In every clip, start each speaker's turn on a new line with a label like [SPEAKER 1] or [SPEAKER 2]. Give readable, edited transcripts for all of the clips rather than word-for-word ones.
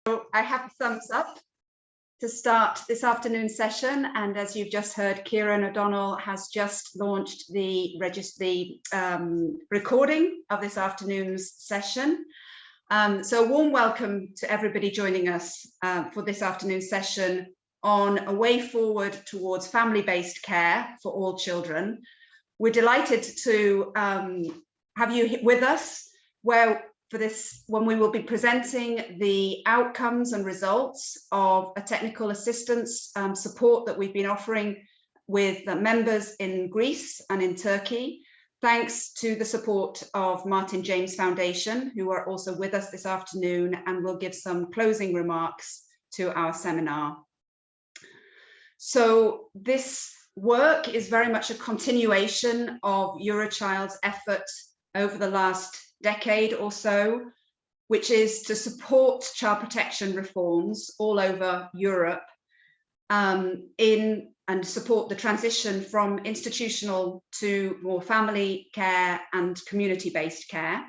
[SPEAKER 1] So I have a thumbs up to start this afternoon's session, and as you've just heard, Kieran O'Donnell has just launched the recording of this afternoon's session. So a warm welcome to everybody joining us for this afternoon's session on a way forward towards family-based care for all children. We're delighted to have you with us when we will be presenting the outcomes and results of a technical assistance support that we've been offering with members in Greece and in Turkey, thanks to the support of Martin James Foundation, who are also with us this afternoon and will give some closing remarks to our seminar. So this work is very much a continuation of Eurochild's effort over the last decade or so, which is to support child protection reforms all over Europe and support the transition from institutional to more family care and community-based care.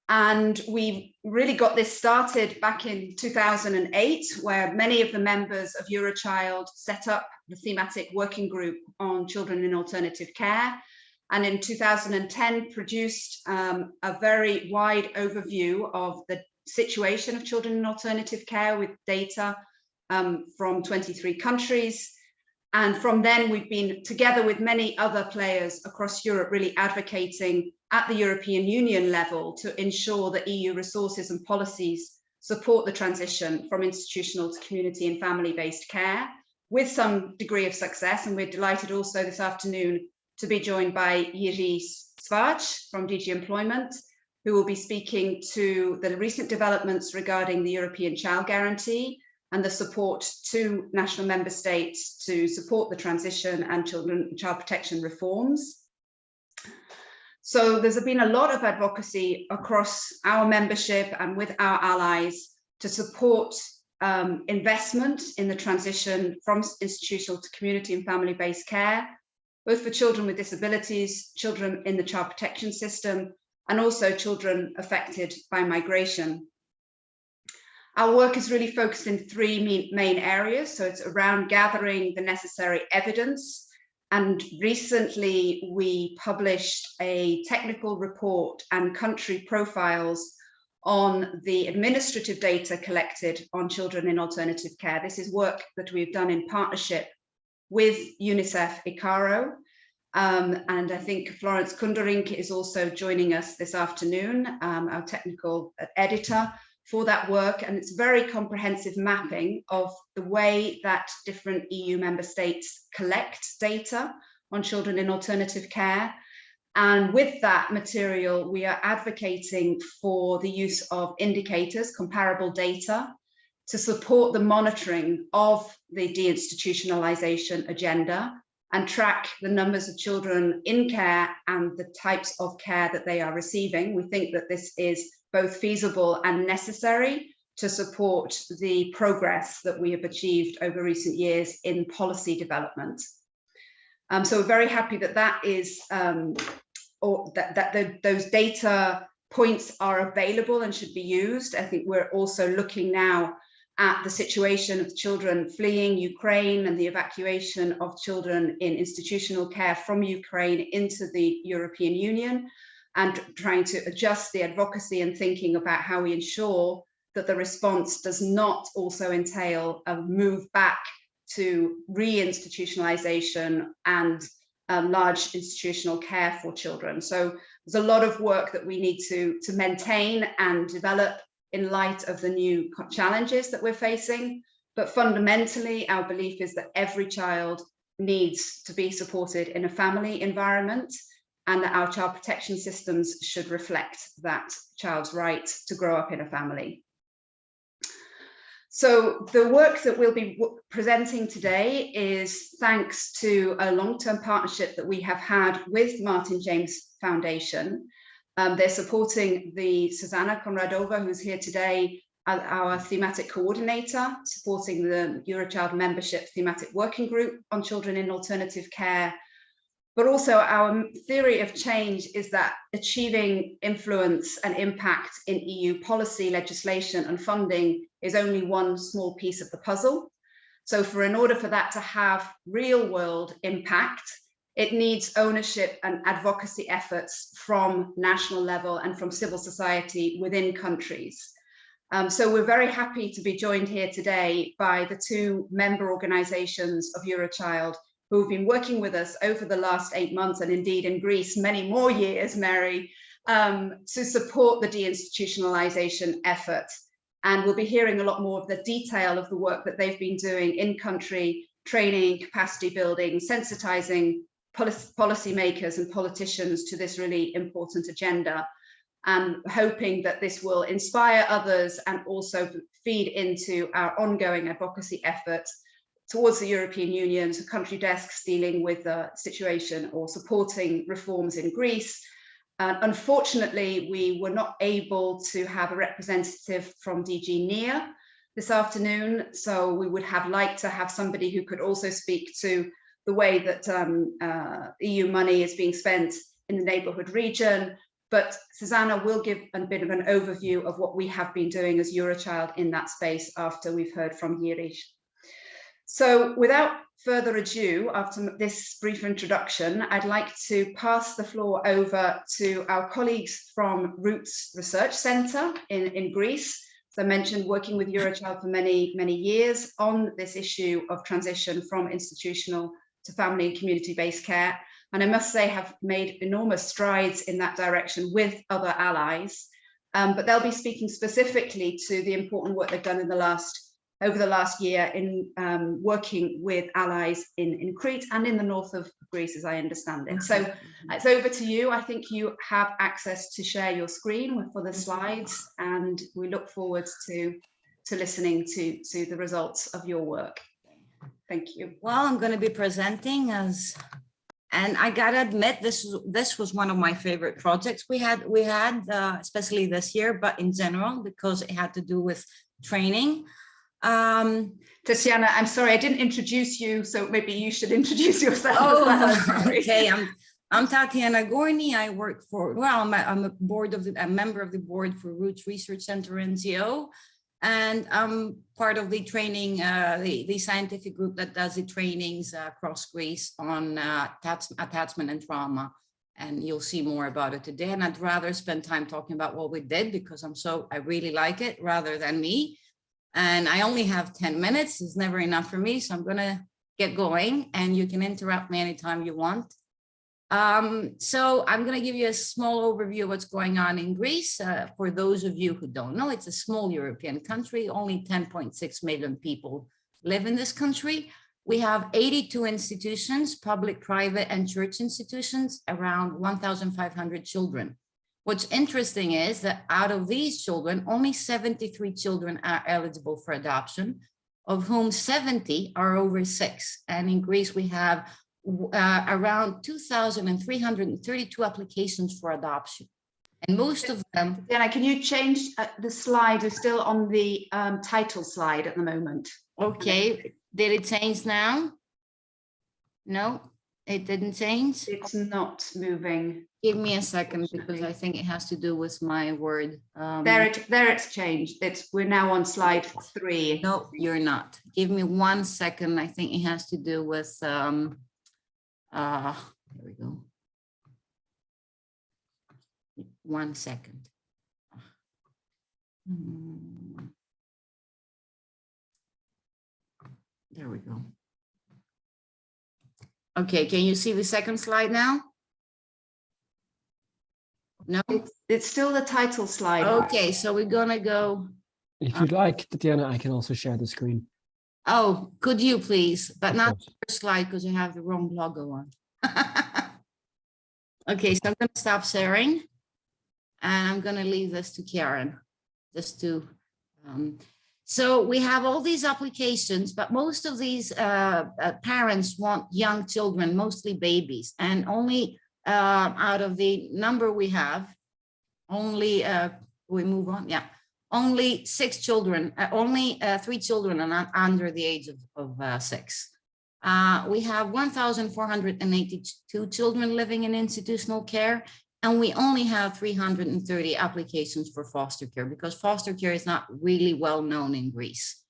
[SPEAKER 1] And we really got this started back in 2008, where many of the members of Eurochild set up the thematic working group on children in alternative care. And in 2010 produced a very wide overview of the situation of children in alternative care with data from 23 countries. And from then we've been together with many other players across Europe really advocating at the European Union level to ensure that EU resources and policies support the transition from institutional to community and family-based care with some degree of success. And we're delighted also this afternoon to be joined by Jiří Sváč from DG Employment, who will be speaking to the recent developments regarding the European Child Guarantee and the support to national member states to support the transition and child protection reforms. So there's been a lot of advocacy across our membership and with our allies to support investment in the transition from institutional to community and family-based care, both for children with disabilities, children in the child protection system, and also children affected by migration. Our work is really focused in three main areas. So it's around gathering the necessary evidence. And recently we published a technical report and country profiles on the administrative data collected on children in alternative care. This is work that we've done in partnership with UNICEF ICARO, and I think Florence Kunderink is also joining us this afternoon, our technical editor for that work, and it's very comprehensive mapping of the way that different EU member states collect data on children in alternative care. And with that material, we are advocating for the use of indicators, comparable data, to support the monitoring of the deinstitutionalization agenda and track the numbers of children in care and the types of care that they are receiving. We think that this is both feasible and necessary to support the progress that we have achieved over recent years in policy development. So we're very happy that that is, those data points are available and should be used. I think we're also looking now at the situation of children fleeing Ukraine and the evacuation of children in institutional care from Ukraine into the European Union, and trying to adjust the advocacy and thinking about how we ensure that the response does not also entail a move back to re-institutionalization and large institutional care for children. So there's a lot of work that we need to maintain and develop in light of the new challenges that we're facing. But fundamentally, our belief is that every child needs to be supported in a family environment, and that our child protection systems should reflect that child's right to grow up in a family. So the work that we'll be presenting today is thanks to a long-term partnership that we have had with Martin James Foundation. They're supporting the Susanna Konradova, who's here today, as our thematic coordinator, supporting the Eurochild membership thematic working group on children in alternative care. But also our theory of change is that achieving influence and impact in EU policy, legislation and funding is only one small piece of the puzzle. So in order for that to have real world impact, it needs ownership and advocacy efforts from national level and from civil society within countries. So we're very happy to be joined here today by the two member organizations of Eurochild who have been working with us over the last 8 months, and indeed in Greece many more years, Mary, to support the deinstitutionalization effort. And we'll be hearing a lot more of the detail of the work that they've been doing in country, training, capacity building, sensitizing policymakers and politicians to this really important agenda, and hoping that this will inspire others and also feed into our ongoing advocacy efforts towards the European Union, to country desks dealing with the situation or supporting reforms in Greece. Unfortunately, we were not able to have a representative from DG NEAR this afternoon, so we would have liked to have somebody who could also speak to the way that EU money is being spent in the neighbourhood region. But Susanna will give a bit of an overview of what we have been doing as Eurochild in that space after we've heard from Yirish. So without further ado, after this brief introduction, I'd like to pass the floor over to our colleagues from Roots Research Centre in Greece. As I mentioned, working with Eurochild for many, many years on this issue of transition from institutional to family and community-based care. And I must say, have made enormous strides in that direction with other allies. But they'll be speaking specifically to the important work they've done in over the last year in working with allies in Crete and in the north of Greece, as I understand it. So it's over to you. I think you have access to share your screen for the slides, and we look forward to listening to the results of your work. Thank you.
[SPEAKER 2] Well, I'm going to be presenting and I gotta admit, this was one of my favorite projects we had, especially this year, but in general, because it had to do with training.
[SPEAKER 1] Tatiana, I'm sorry, I didn't introduce you, so maybe you should introduce yourself.
[SPEAKER 2] Oh, okay. I'm Tatiana Gorny. I work for, well, I'm a member of the board for Roots Research Center NGO, and I'm part of the training, the scientific group that does the trainings across Greece on attachment and trauma. And you'll see more about it today. And I'd rather spend time talking about what we did because I really like it rather than me. And I only have 10 minutes. It's never enough for me. So I'm going to get going and you can interrupt me anytime you want. So I'm going to give you a small overview of what's going on in Greece. For those of you who don't know, it's a small European country. Only 10.6 million people live in this country. We have 82 institutions, public, private, and church institutions, around 1,500 children. What's interesting is that out of these children, only 73 children are eligible for adoption, of whom 70 are over 6. And in Greece, we have around 2,332 applications for adoption. And most of them...
[SPEAKER 1] Diana, can you change the slide? We're still on the title slide at the moment.
[SPEAKER 2] Okay, did it change now? No, it didn't change?
[SPEAKER 1] It's not moving.
[SPEAKER 2] Give me a second because I think it has to do with my word.
[SPEAKER 1] There it's changed. We're now on slide 3.
[SPEAKER 2] No, you're not. Give me 1 second. I think it has to do with, there we go. 1 second. There we go. Okay, can you see the second slide now? No,
[SPEAKER 1] it's still the title slide.
[SPEAKER 2] Okay, so we're gonna go.
[SPEAKER 3] If you'd like, Tatiana, I can also share the screen.
[SPEAKER 2] Oh, could you please? But not the first slide because you have the wrong logo on. Okay, so I'm gonna stop sharing and I'm gonna leave this to Karen, just to, so we have all these applications, but most of these parents want young children, mostly babies, and only out of the number we have, only, we move on, yeah, only 6 children, only 3 children are not under the age of 6. We have 1,482 children living in institutional care, and we only have 330 applications for foster care because foster care is not really well known in Greece.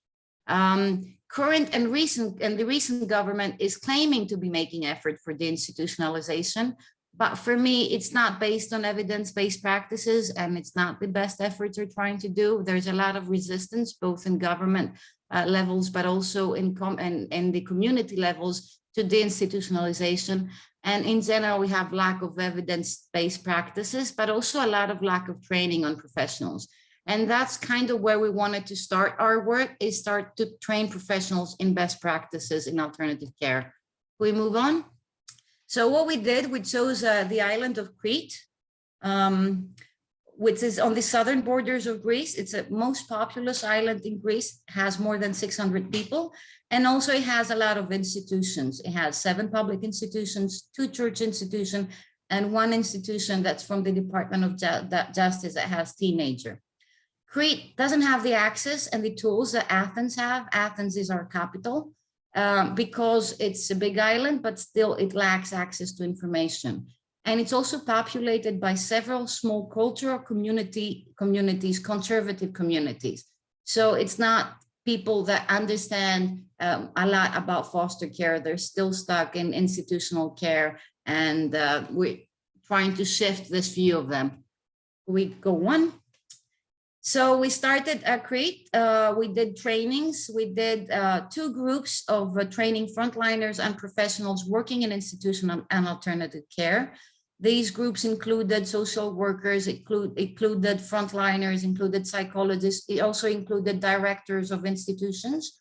[SPEAKER 2] Current and the recent government is claiming to be making effort for deinstitutionalization, but for me, it's not based on evidence-based practices, and it's not the best efforts we're trying to do. There's a lot of resistance, both in government levels, but also in the community levels to deinstitutionalization. And in general, we have lack of evidence-based practices, but also a lot of lack of training on professionals. And that's kind of where we wanted to start our work, is start to train professionals in best practices in alternative care. Can we move on? So what we did, we chose the island of Crete, which is on the southern borders of Greece. It's the most populous island in Greece, has more than 600 people. And also it has a lot of institutions. It has 7 public institutions, 2 church institutions, and 1 institution that's from the Department of Justice that has teenager. Crete doesn't have the access and the tools that Athens have. Athens is our capital because it's a big island, but still it lacks access to information. And it's also populated by several small cultural communities, conservative communities. So it's not people that understand a lot about foster care. They're still stuck in institutional care, and we're trying to shift this view of them. We go on. So we started at Crete. We did trainings. We did 2 groups of training frontliners and professionals working in institutional and alternative care. These groups included social workers, included frontliners, included psychologists. It also included directors of institutions.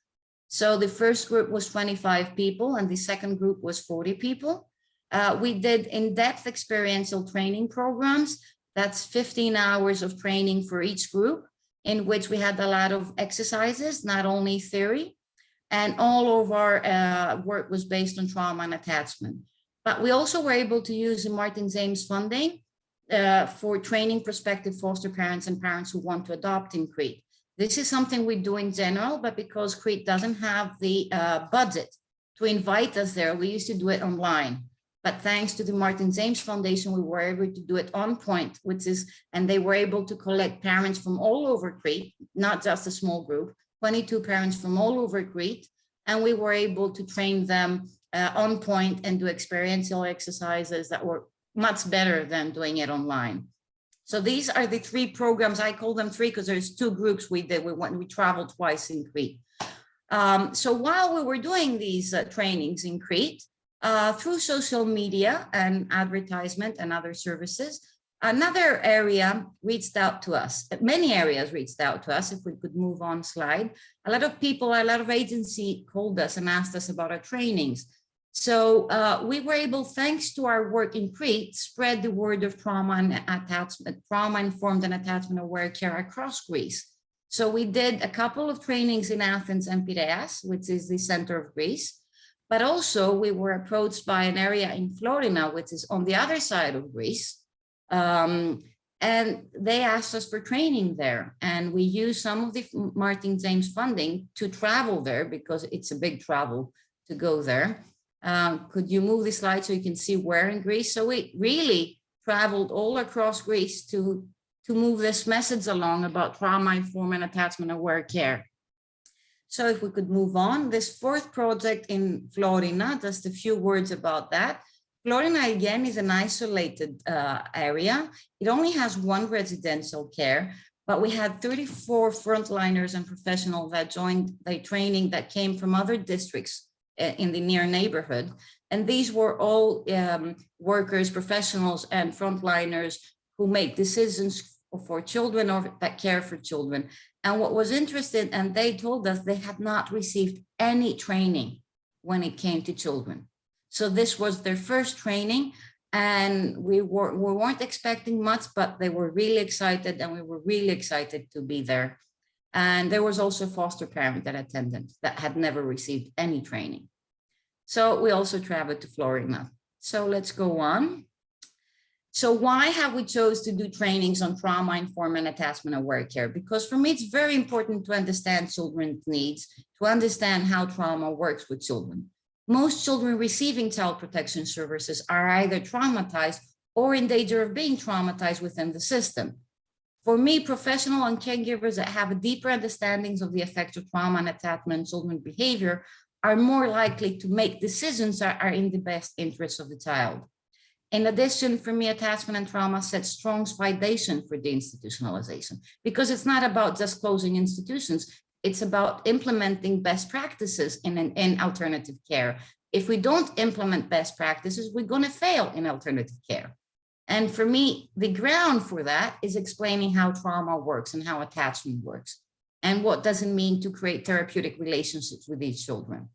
[SPEAKER 2] So the first group was 25 people and the second group was 40 people. We did in-depth experiential training programs. That's 15 hours of training for each group, in which we had a lot of exercises, not only theory. And all of our work was based on trauma and attachment. But we also were able to use the Martin James funding for training prospective foster parents and parents who want to adopt in Crete. This is something we do in general, but because Crete doesn't have the budget to invite us there, we used to do it online. But thanks to the Martin James Foundation, we were able to do it on point, and they were able to collect parents from all over Crete, not just a small group, 22 parents from all over Crete, and we were able to train them on point and do experiential exercises that were much better than doing it online. So these are the 3 programs. I call them 3 because there's 2 groups we did. We traveled twice in Crete. So while we were doing these trainings in Crete, through social media and advertisement and other services, another area reached out to us. Many areas reached out to us. If we could move on slide. A lot of people, a lot of agencies called us and asked us about our trainings. So we were able, thanks to our work in Crete, spread the word of trauma and attachment, trauma-informed and attachment-aware care across Greece. So we did a couple of trainings in Athens and Piraeus, which is the center of Greece. But also we were approached by an area in Florina, which is on the other side of Greece. And they asked us for training there. And we used some of the Martin James funding to travel there because it's a big travel to go there. Could you move the slide so you can see where in Greece? So we really traveled all across Greece to move this message along about trauma-informed and attachment-aware care. So if we could move on, this 4th project in Florina, just a few words about that. Florina, again, is an isolated area. It only has 1 residential care, but we had 34 frontliners and professionals that joined the training that came from other districts in the near neighborhood. And these were all workers, professionals, and frontliners who make decisions for children or that care for children. And what was interesting, and they told us they had not received any training when it came to children. So this was their first training, and we weren't expecting much, but they were really excited, and we were really excited to be there. And there was also a foster parent that attended that had never received any training. So we also traveled to Florina. So let's go on. So why have we chose to do trainings on trauma-informed and attachment-aware care? Because for me, it's very important to understand children's needs, to understand how trauma works with children. most children receiving child protection services are either traumatized or in danger of being traumatized within the system. For me, professional and caregivers that have a deeper understandings of the effects of trauma and attachment in children's behavior are more likely to make decisions that are in the best interest of the child. In addition, for me, attachment and trauma set strong foundation for deinstitutionalization, because it's not about just closing institutions, it's about implementing best practices in alternative care. If we don't implement best practices, we're going to fail in alternative care. And for me, the ground for that is explaining how trauma works and how attachment works, and what does it mean to create therapeutic relationships with these children.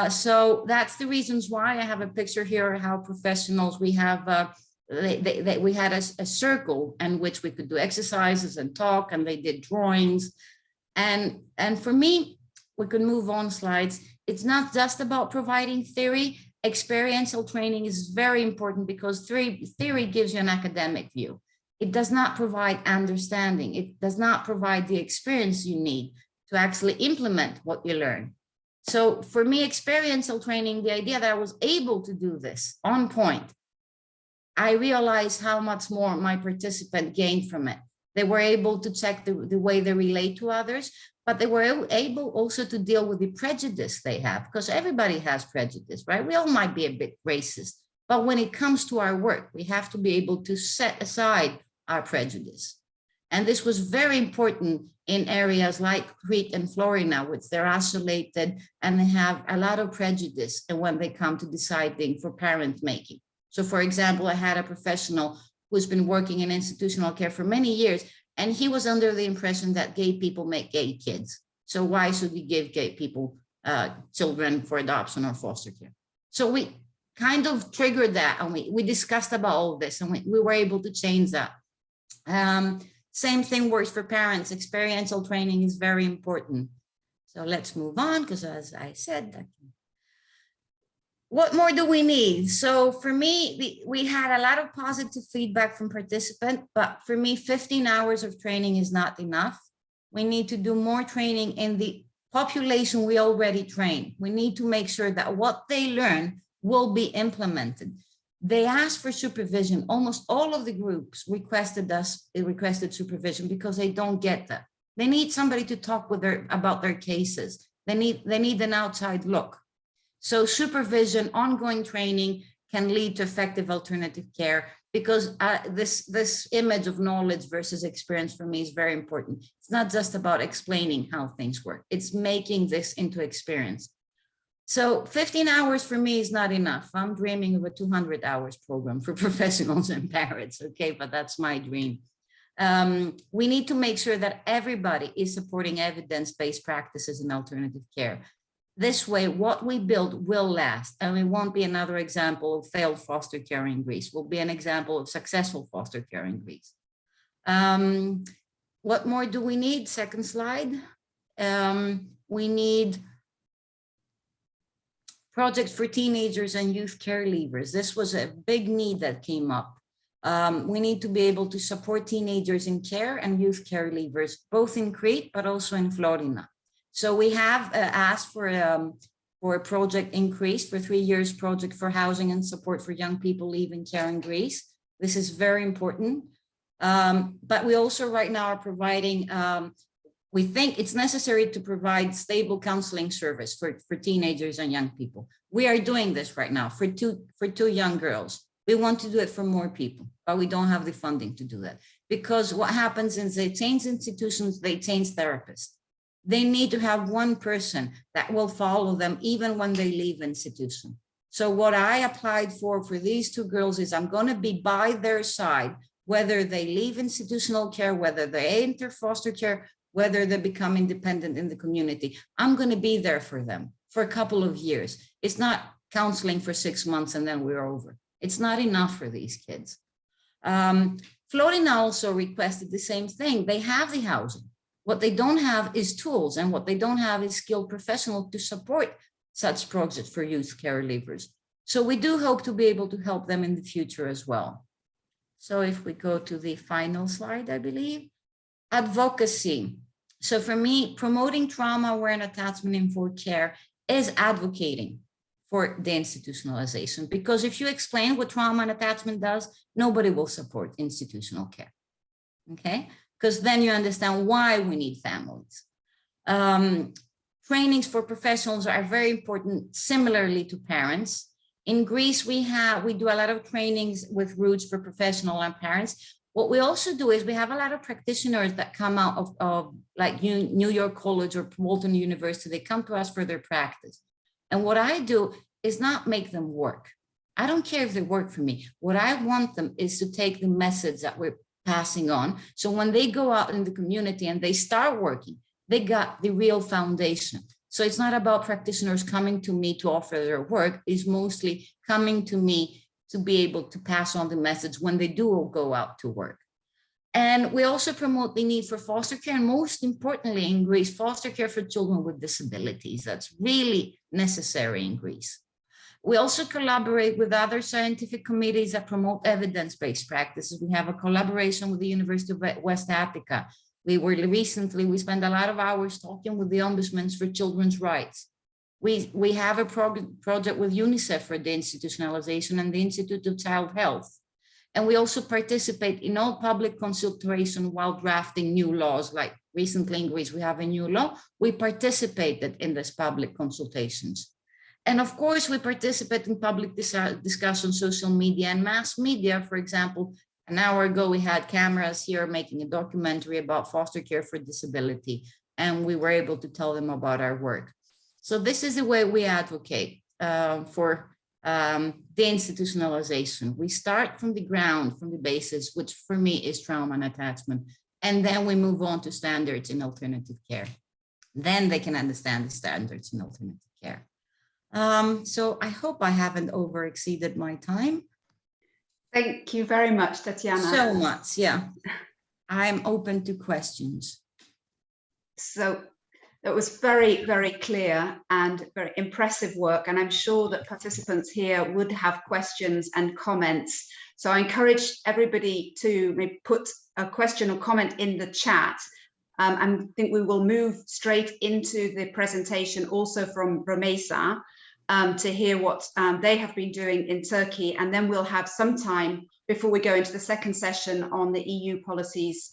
[SPEAKER 2] So that's the reasons why I have a picture here of how professionals, we have, we had a circle in which we could do exercises and talk, and they did drawings. And for me, we could move on slides. It's not just about providing theory. Experiential training is very important, because theory gives you an academic view. It does not provide understanding. It does not provide the experience you need to actually implement what you learn. So for me, experiential training, the idea that I was able to do this on point, I realized how much more my participant gained from it. They were able to check the way they relate to others, but they were able also to deal with the prejudice they have, because everybody has prejudice, right? We all might be a bit racist, but when it comes to our work, we have to be able to set aside our prejudice. And this was very important in areas like Crete and Florida, which they're isolated and they have a lot of prejudice when they come to deciding for parent making. So for example, I had a professional who's been working in institutional care for many years, and he was under the impression that gay people make gay kids. So why should we give gay people children for adoption or foster care? So we kind of triggered that, and we discussed about all this, and we were able to change that. Same thing works for parents. Experiential training is very important. So let's move on, because as I said, what more do we need? So for me, we had a lot of positive feedback from participants, but for me, 15 hours of training is not enough. We need to do more training in the population we already train. We need to make sure that what they learn will be implemented. They asked for supervision. Almost all of the groups requested supervision because they don't get that. They need somebody to talk with about their cases. They need an outside look. So supervision, ongoing training can lead to effective alternative care, because this image of knowledge versus experience for me is very important. It's not just about explaining how things work. It's making this into experience. So 15 hours for me is not enough. I'm dreaming of a 200 hours program for professionals and parents, okay? But that's my dream. We need to make sure that everybody is supporting evidence-based practices in alternative care. This way, what we build will last, and it won't be another example of failed foster care in Greece. Will be an example of successful foster care in Greece. What more do we need? Second slide. We need projects for teenagers and youth care leavers. This was a big need that came up. We need to be able to support teenagers in care and youth care leavers, both in Crete, but also in Florida. So we have asked for a project increase for 3 years project for housing and support for young people leaving care in Greece. This is very important. But we also right now are providing, we think it's necessary to provide stable counseling service for teenagers and young people. We are doing this right now for two young girls. We want to do it for more people, but we don't have the funding to do that. Because what happens is they change institutions, they change therapists. They need to have one person that will follow them even when they leave institution. So what I applied for these two girls is I'm going to be by their side, whether they leave institutional care, whether they enter foster care, whether they become independent in the community. I'm going to be there for them for a couple of years. It's not counseling for 6 months and then we're over. It's not enough for these kids. Florida also requested the same thing. They have the housing. What they don't have is tools, and what they don't have is skilled professionals to support such projects for youth care leavers. So we do hope to be able to help them in the future as well. So if we go to the final slide, I believe, advocacy. So for me, promoting trauma, aware, and attachment informed care is advocating for deinstitutionalization. Because if you explain what trauma and attachment does, nobody will support institutional care, okay? Because then you understand why we need families. Trainings for professionals are very important, similarly to parents. In Greece, we do a lot of trainings with Roots for professional and parents. What we also do is we have a lot of practitioners that come out of like New York College or Walton University. They come to us for their practice. And what I do is not make them work. I don't care if they work for me. What I want them is to take the message that we're passing on. So when they go out in the community and they start working, they got the real foundation. So it's not about practitioners coming to me to offer their work. It's mostly coming to me to be able to pass on the message when they do go out to work. And we also promote the need for foster care, and most importantly in Greece, foster care for children with disabilities. That's really necessary in Greece. We also collaborate with other scientific committees that promote evidence-based practices. We have a collaboration with the University of West Africa. We spent a lot of hours talking with the ombudsmen for children's rights. We have a project with UNICEF for deinstitutionalization and the Institute of Child Health. And we also participate in all public consultation while drafting new laws. Like recently in Greece, we have a new law. We participated in these public consultations. And of course, we participate in public discussion, social media and mass media. For example, an hour ago, we had cameras here making a documentary about foster care for disability, and we were able to tell them about our work. So this is the way we advocate for deinstitutionalization. We start from the ground, from the basis, which for me is trauma and attachment, and then we move on to standards in alternative care. Then they can understand the standards in alternative care. So I hope I haven't overexceeded my time.
[SPEAKER 1] Thank you very much, Tatiana.
[SPEAKER 2] So much, yeah. I'm open to questions.
[SPEAKER 1] So that was very, very clear and very impressive work. And I'm sure that participants here would have questions and comments. So I encourage everybody to maybe put a question or comment in the chat. I think we will move straight into the presentation also from Romesa. To hear what they have been doing in Turkey, and then we'll have some time before we go into the second session on the EU policies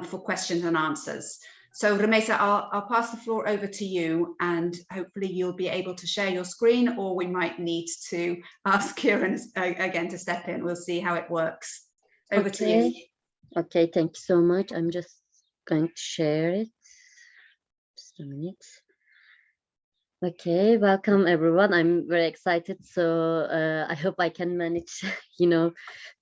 [SPEAKER 1] for questions and answers. So Romesa, I'll pass the floor over to you, and hopefully you'll be able to share your screen, or we might need to ask Kieran again to step in. We'll see how it works. Over to you.
[SPEAKER 4] Okay, thank you so much. I'm just going to share it. Just a minute. Okay, welcome everyone. I'm very excited. So I hope I can manage, to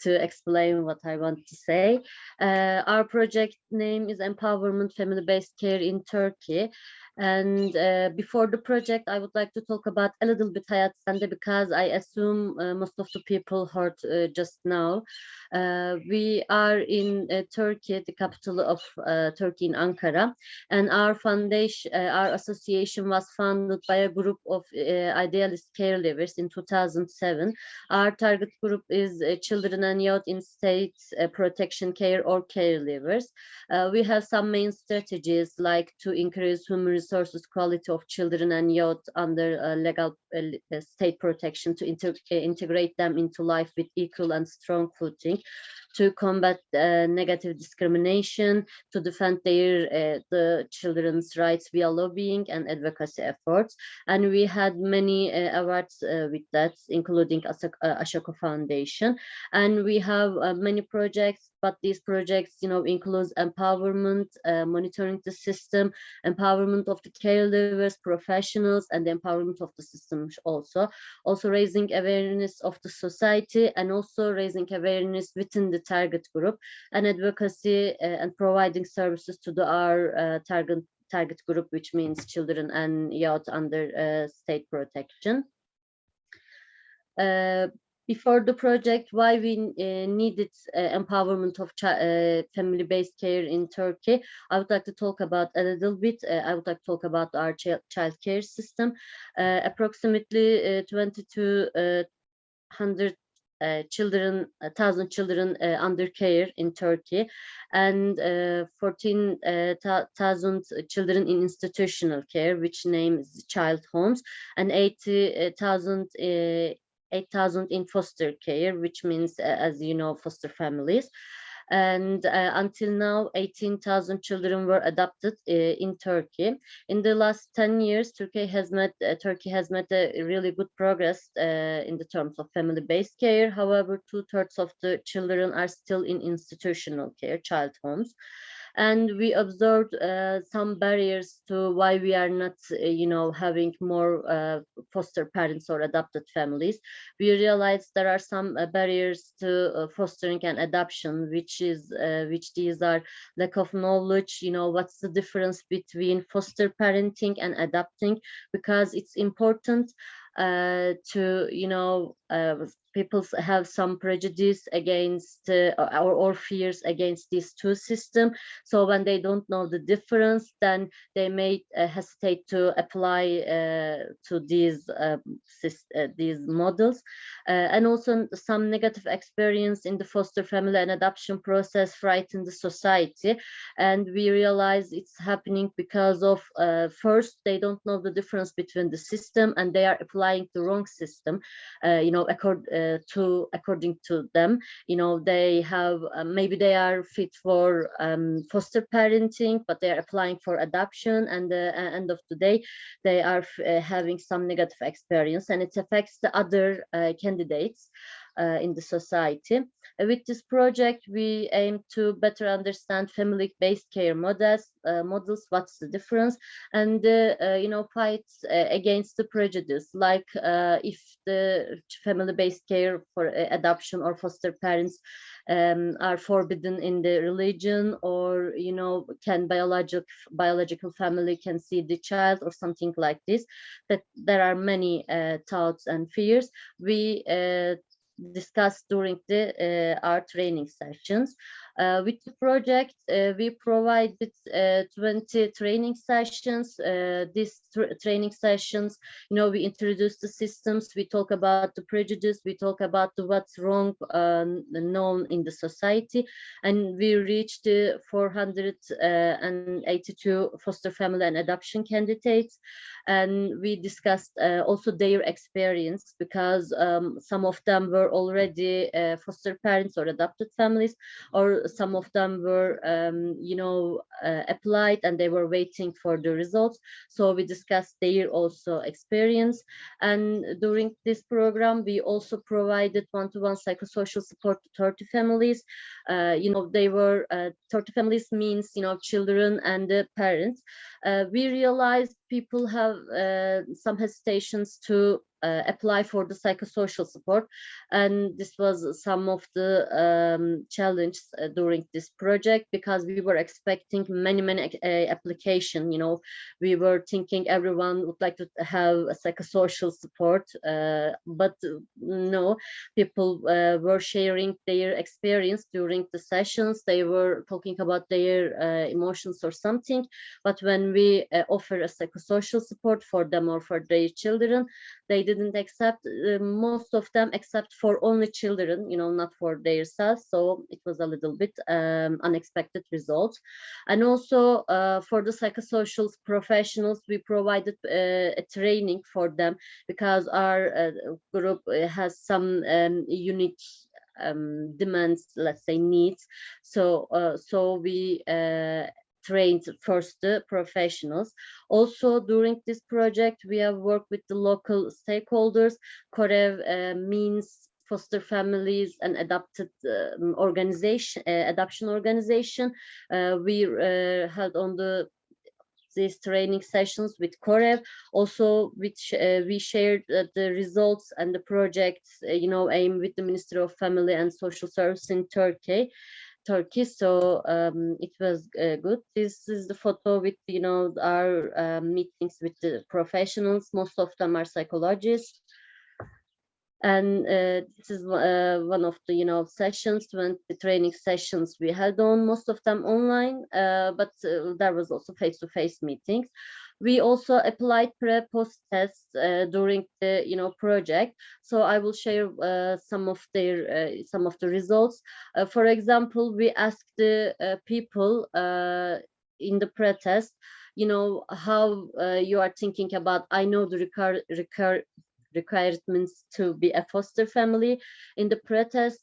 [SPEAKER 4] explain what I want to say. Our project name is Empowerment Family-Based Care in Turkey. And before the project, I would like to talk about a little bit Hayat Sende, because I assume most of the people heard just now. We are in Turkey, the capital of Turkey, in Ankara, and our foundation, our association was founded by a group of idealist caregivers in 2007. Our target group is children and youth in state protection care or caregivers. We have some main strategies like to increase human resources quality of children and youth under legal state protection, to integrate them into life with equal and strong footing, to combat negative discrimination, to defend the children's rights via lobbying and advocacy efforts. And we had many awards with that, including Ashoka Foundation. And we have many projects, but these projects, includes empowerment, monitoring the system, empowerment of the caregivers, professionals, and the empowerment of the system also raising awareness of the society, and also raising awareness within the target group, and advocacy and providing services to our target group, which means children and youth under state protection. Before the project, why we needed empowerment of family-based care in Turkey, I would like to talk about a little bit. I would like to talk about our child care system. Approximately 2200 children, 1,000 children under care in Turkey, and 14,000 children in institutional care, which name is child homes, and 8,000 in foster care, which means, as you know, foster families. And until now, 18,000 children were adopted in Turkey. In the last 10 years, Turkey has made a really good progress in the terms of family-based care. However, 2/3 of the children are still in institutional care, child homes. And we observed some barriers to why we are not, having more foster parents or adopted families. We realized there are some barriers to fostering and adoption, which these are lack of knowledge. What's the difference between foster parenting and adopting? Because it's important to people have some prejudice against or fears against these two systems. So when they don't know the difference, then they may hesitate to apply to these models. And also some negative experience in the foster family and adoption process frighten the society. And we realize it's happening because of first, they don't know the difference between the system, and they are applying the wrong system. According to them, they have maybe they are fit for foster parenting, but they are applying for adoption, and the end of the day they are having some negative experience, and it affects the other candidates in the society. With this project, we aim to better understand family-based care models, what's the difference, and fight against the prejudice, like if the family-based care for adoption or foster parents are forbidden in the religion, or can biological family can see the child or something like this. That there are many thoughts and fears we discussed during our training sessions. With the project, we provided 20 training sessions. These training sessions, we introduce the systems, we talk about the prejudice, we talk about what's wrong known in the society, and we reached 482 foster family and adoption candidates. And we discussed also their experience, because some of them were already foster parents or adopted families, or some of them were applied and they were waiting for the results. So we discussed their also experience. And during this program, we also provided one-to-one psychosocial support to 30 families. They were 30 families means children and the parents. We realized people have some hesitations to apply for the psychosocial support, and this was some of the challenges during this project, because we were expecting many application. We were thinking everyone would like to have a psychosocial support, but no, people were sharing their experience during the sessions. They were talking about their emotions or something, but when we offer a psychosocial support for them or for their children, they didn't accept, most of them, except for only children, not for themselves. So it was a little bit unexpected result. And also for the psychosocial professionals, we provided a training for them, because our group has some unique demands, let's say needs. So we trained first the professionals. Also during this project, we have worked with the local stakeholders. KOREV means foster families and adopted adoption organization. We held on these training sessions with KOREV, also which we shared the results and the projects aim with the Ministry of Family and Social Services in Turkey. So it was good. This is the photo with our meetings with the professionals. Most of them are psychologists. And this is one of the, sessions, 20 training sessions we had on, most of them online, but there was also face-to-face meetings. We also applied pre-post tests during the, project. So I will share some of the results. For example, we asked the people in the pre-test, how you are thinking about, I know the requirements to be a foster family. In the pre-test,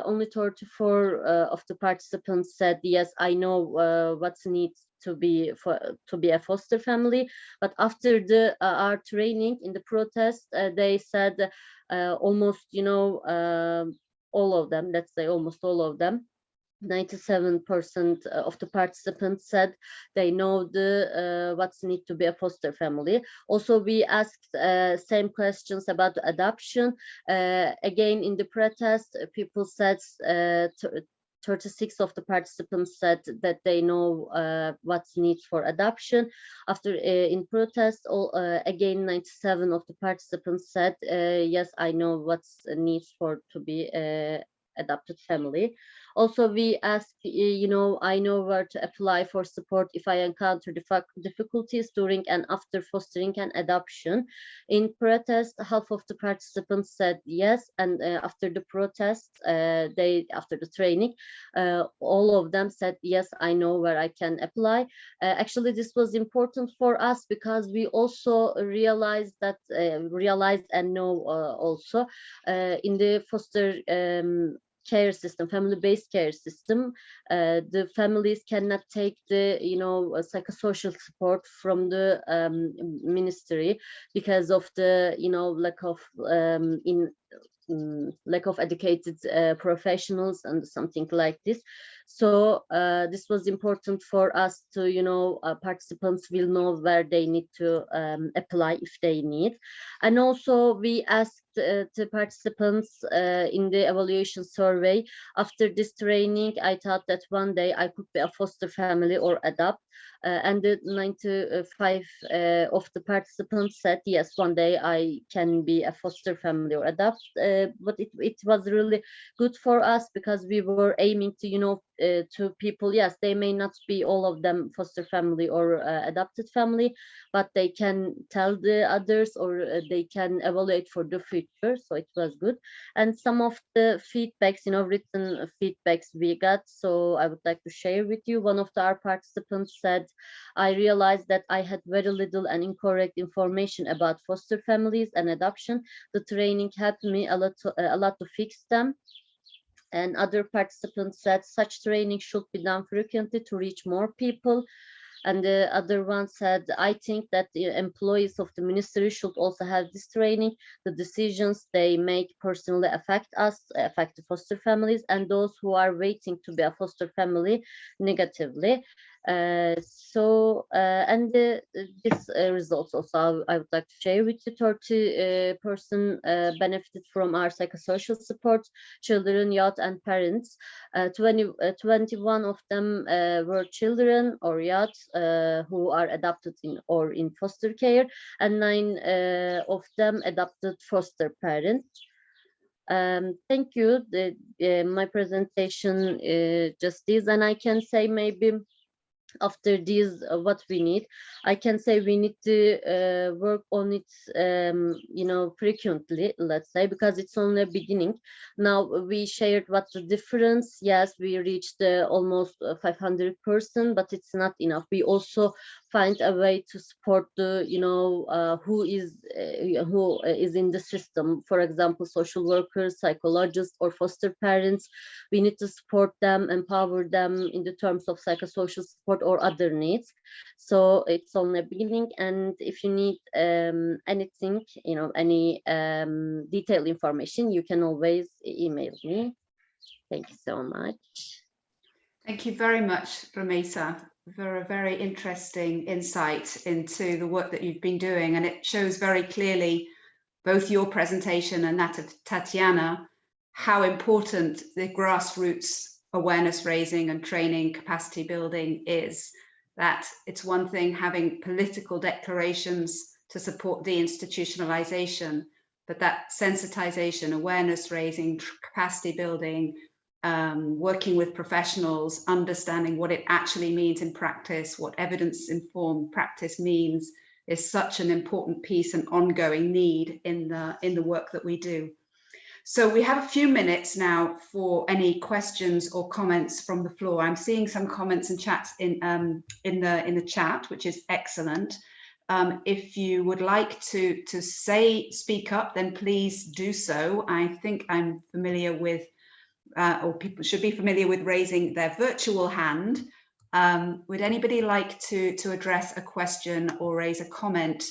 [SPEAKER 4] only 34 of the participants said, yes, I know what's needed to be a foster family. But after our training in the protest, they said almost, all of them, let's say almost all of them, 97% of the participants said they know what's need to be a foster family. Also, we asked same questions about the adoption. Again, in the pre-test, people said 36 of the participants said that they know what's needs for adoption. After in protest, again 97 of the participants said yes, I know what's needs for to be adopted family. Also, we asked, I know where to apply for support if I encounter difficulties during and after fostering and adoption. In protest, half of the participants said yes, and after the protest, after the training, all of them said yes, I know where I can apply. Actually, this was important for us because we also realized and know also in the foster care system, family-based care system, the families cannot take the psychosocial support from the ministry because of the lack of educated professionals and something like this. So this was important for us to, participants will know where they need to apply if they need. And also we asked the participants in the evaluation survey, after this training, I thought that one day I could be a foster family or adopt. And the 95 of the participants said, yes, one day I can be a foster family or adopt. But it was really good for us because we were aiming to, to people, yes, they may not be all of them foster family or adopted family, but they can tell the others or they can evaluate for the future. So it was good. And some of the feedbacks, written feedbacks we got, so I would like to share with you. One of our participants said, I realized that I had very little and incorrect information about foster families and adoption. The training helped me a lot to fix them. And other participants said such training should be done frequently to reach more people. And the other one said, I think that the employees of the ministry should also have this training. The decisions they make personally affect us, affect the foster families and those who are waiting to be a foster family negatively. And this results also I would like to share with you. 30% benefited from our psychosocial support, children, youth, and parents. 21 of them were children or youth who are adopted in foster care, and 9 of them adopted foster parents. Thank you. My presentation just this, and I can say maybe after this what we need, I can say we need to work on it frequently, let's say, because it's only a beginning. Now we shared what's the difference. Yes, we reached almost 500%, but it's not enough. We also find a way to support the who is in the system. For example, social workers, psychologists, or foster parents. We need to support them, empower them in the terms of psychosocial support or other needs. So it's only a beginning, and if you need anything, any detailed information, you can always email me. Thank you so much.
[SPEAKER 1] Thank you very much, Rumeysa, for a very interesting insight into the work that you've been doing. And it shows very clearly, both your presentation and that of Tatiana, how important the grassroots awareness raising and training, capacity building is. That it's one thing having political declarations to support deinstitutionalization, but that sensitization, awareness raising, capacity building, working with professionals, understanding what it actually means in practice, what evidence-informed practice means, is such an important piece and ongoing need in the work that we do. So we have a few minutes now for any questions or comments from the floor. I'm seeing some comments and chats in the chat, which is excellent. If you would like to speak up, then please do so. I think I'm familiar with, or people should be familiar with raising their virtual hand. Would anybody like to address a question or raise a comment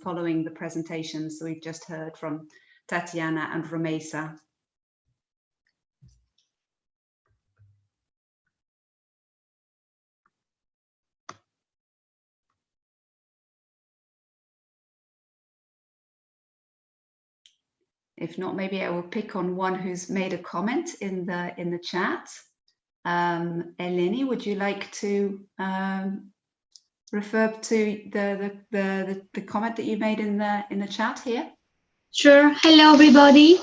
[SPEAKER 1] following the presentations that we've just heard from Tatiana and Romesa? If not, maybe I will pick on one who's made a comment in the chat. Eleni, would you like to refer to the comment that you made in the chat here?
[SPEAKER 5] Sure. Hello, everybody.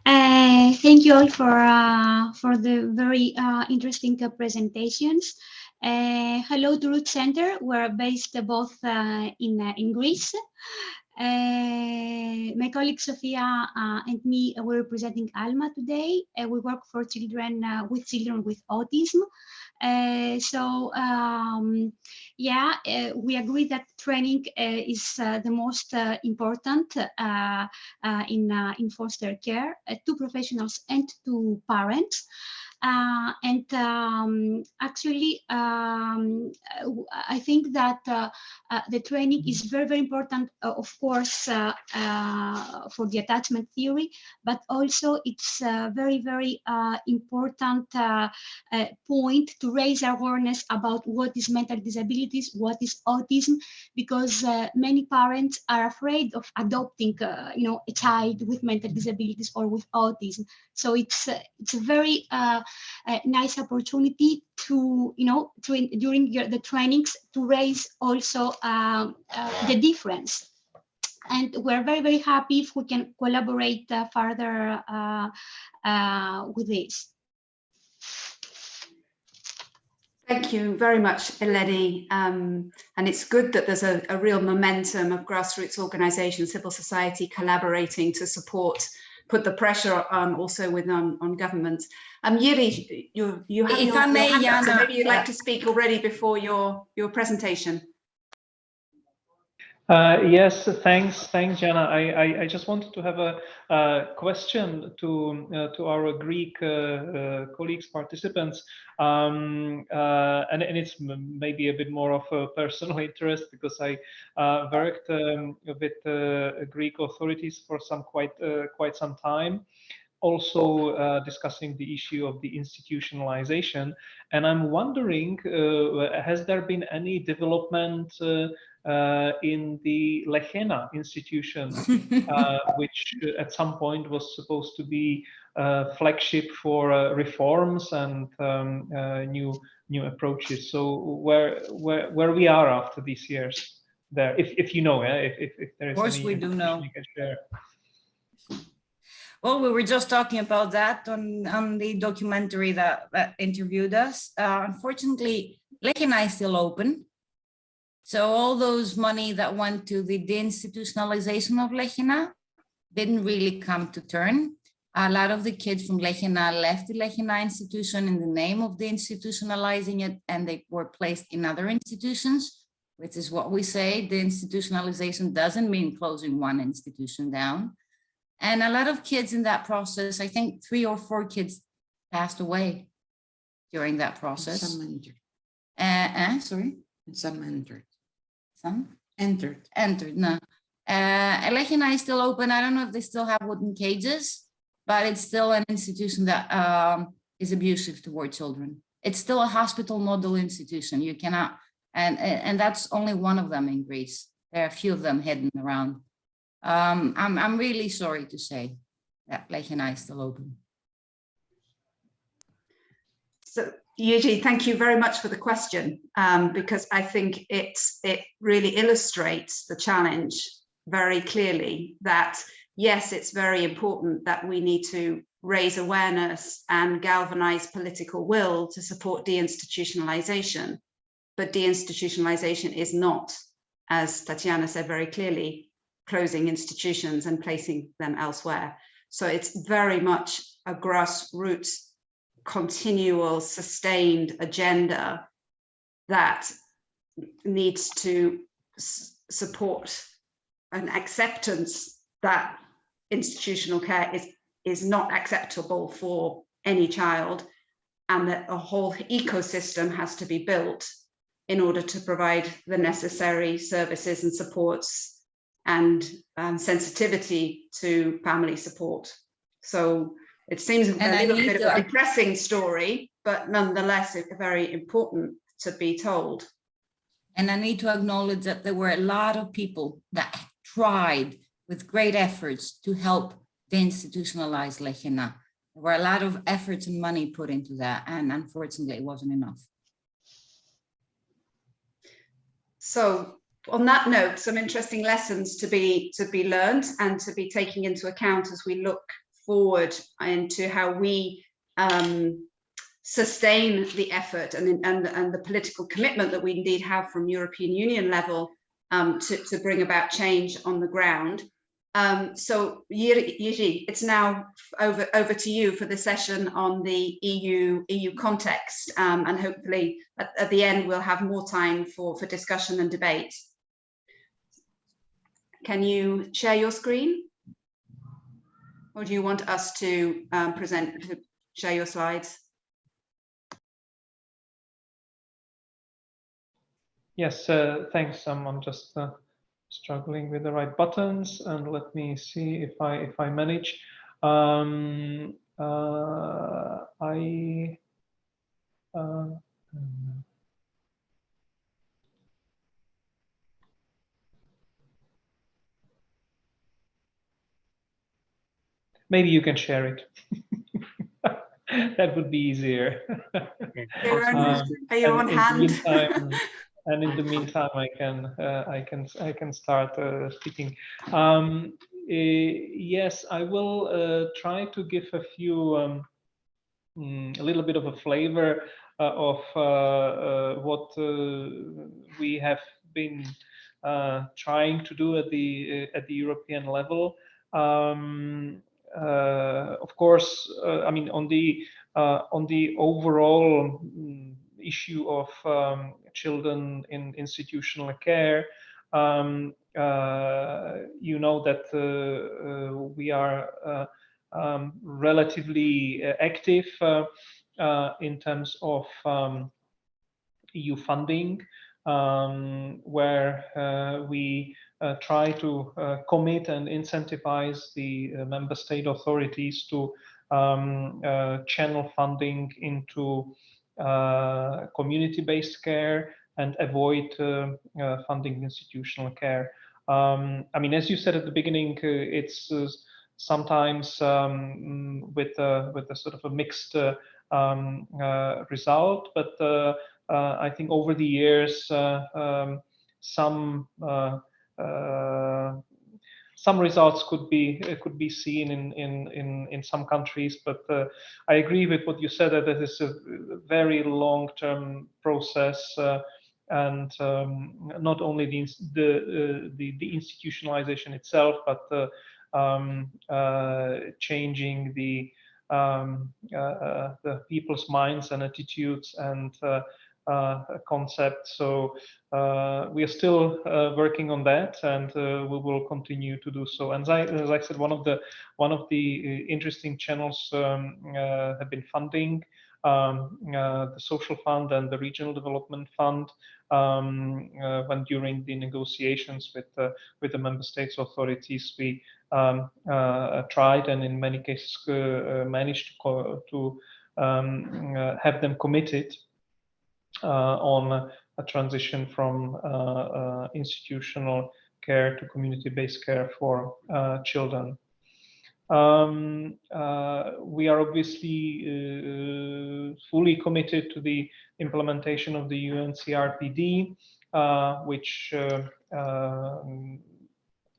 [SPEAKER 5] Thank you all for the very interesting presentations. Hello to Root Center. We're based both in Greece. My colleague Sophia and me were representing ALMA today. We work for children with autism. We agree that training is the most important in foster care to professionals and to parents. Actually, I think that the training is very, very important, of course, for the attachment theory, but also it's a very, very important point to raise awareness about what is mental disabilities, what is autism, because many parents are afraid of adopting, a child with mental disabilities or with autism. So it's a very nice opportunity to, during the trainings, to raise also the difference. And we're very, very happy if we can collaborate further with this.
[SPEAKER 1] Thank you very much, Eleni. And it's good that there's a real momentum of grassroots organizations, civil society collaborating to put the pressure also on government. Yuri, you have
[SPEAKER 2] If I may,
[SPEAKER 1] hand up, so
[SPEAKER 2] Jana,
[SPEAKER 1] maybe you'd like to speak already before your presentation.
[SPEAKER 6] Yes, thanks, Jana. I just wanted to have a question to our Greek colleagues, participants, and it's maybe a bit more of a personal interest because I worked with Greek authorities for quite some time, also discussing the issue of the institutionalization, and I'm wondering, has there been any development in the Lechena institution, which at some point was supposed to be a flagship for reforms and new approaches? So where we are after these years there, if you know, if there is, of course, any
[SPEAKER 2] we do know.
[SPEAKER 6] You can share.
[SPEAKER 2] Well, we were just talking about that on the documentary that interviewed us. Unfortunately, Lechena is still open. So all those money that went to the deinstitutionalization of Lechena didn't really come to turn. A lot of the kids from Lechena left the Lechena institution in the name of deinstitutionalizing it, and they were placed in other institutions, which is what we say. Deinstitutionalization doesn't mean closing one institution down. And a lot of kids in that process, I think 3 or 4 kids passed away during that process.
[SPEAKER 7] Some entered.
[SPEAKER 2] Sorry?
[SPEAKER 7] Some entered.
[SPEAKER 2] Some?
[SPEAKER 7] Entered.
[SPEAKER 2] No. Lechena is still open. I don't know if they still have wooden cages, but it's still an institution that is abusive toward children. It's still a hospital model institution. You cannot, and that's only one of them in Greece. There are a few of them hidden around. I'm really sorry to say that Lechena is still open.
[SPEAKER 1] So, Yuji, thank you very much for the question, because I think it really illustrates the challenge very clearly, that yes, it's very important that we need to raise awareness and galvanize political will to support deinstitutionalization. But deinstitutionalization is not, as Tatiana said very clearly, closing institutions and placing them elsewhere. So it's very much a grassroots, continual, sustained agenda that needs to support an acceptance that institutional care is not acceptable for any child, and that a whole ecosystem has to be built in order to provide the necessary services and supports and sensitivity to family support. So it seems a little bit of a depressing story, but nonetheless, it's very important to be told.
[SPEAKER 2] And I need to acknowledge that there were a lot of people that tried with great efforts to help deinstitutionalize Lejena. There were a lot of efforts and money put into that, and unfortunately it wasn't enough.
[SPEAKER 1] So on that note, some interesting lessons to be learned and to be taking into account as we look forward into how we sustain the effort and the political commitment that we indeed have from European Union level to bring about change on the ground. So Jiri, it's now over to you for the session on the EU context, and hopefully at the end we'll have more time for discussion and debate. Can you share your screen? Or do you want us to share your slides?
[SPEAKER 6] Yes, thanks. I'm just struggling with the right buttons, and let me see if I manage. Maybe you can share it. That would be easier.
[SPEAKER 1] Are you on hand?
[SPEAKER 6] And in the meantime, I can start speaking. Yes, I will try to give a little bit of a flavor of what we have been trying to do at the European level. Of course, I mean, on the overall issue of children in institutional care, you know that we are relatively active in terms of EU funding, where we try to commit and incentivize the member state authorities to channel funding into community-based care and avoid funding institutional care. I mean, as you said at the beginning, it's sometimes with a sort of a mixed result, but I think over the years some results could be seen in some countries, but I agree with what you said, that it is a very long-term process, and not only the institutionalization itself, but changing the people's minds and attitudes and concepts. So we are still working on that, and we will continue to do so. And as I said, one of the interesting channels have been funding, the social fund and the regional development fund, when during the negotiations with the member states authorities, we tried and in many cases managed to have them committed on a transition from institutional care to community-based care for children. We are obviously fully committed to the implementation of the UNCRPD, which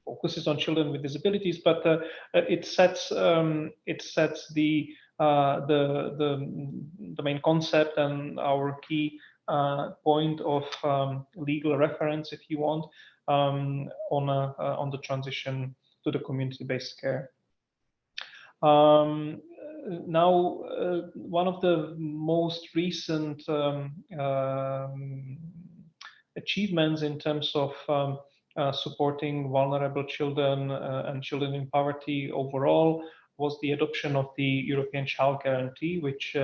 [SPEAKER 6] focuses on children with disabilities, but it sets the main concept and our key point of legal reference, if you want, on the transition to the community-based care. Now, one of the most recent achievements in terms of supporting vulnerable children and children in poverty overall was the adoption of the European Child Guarantee, which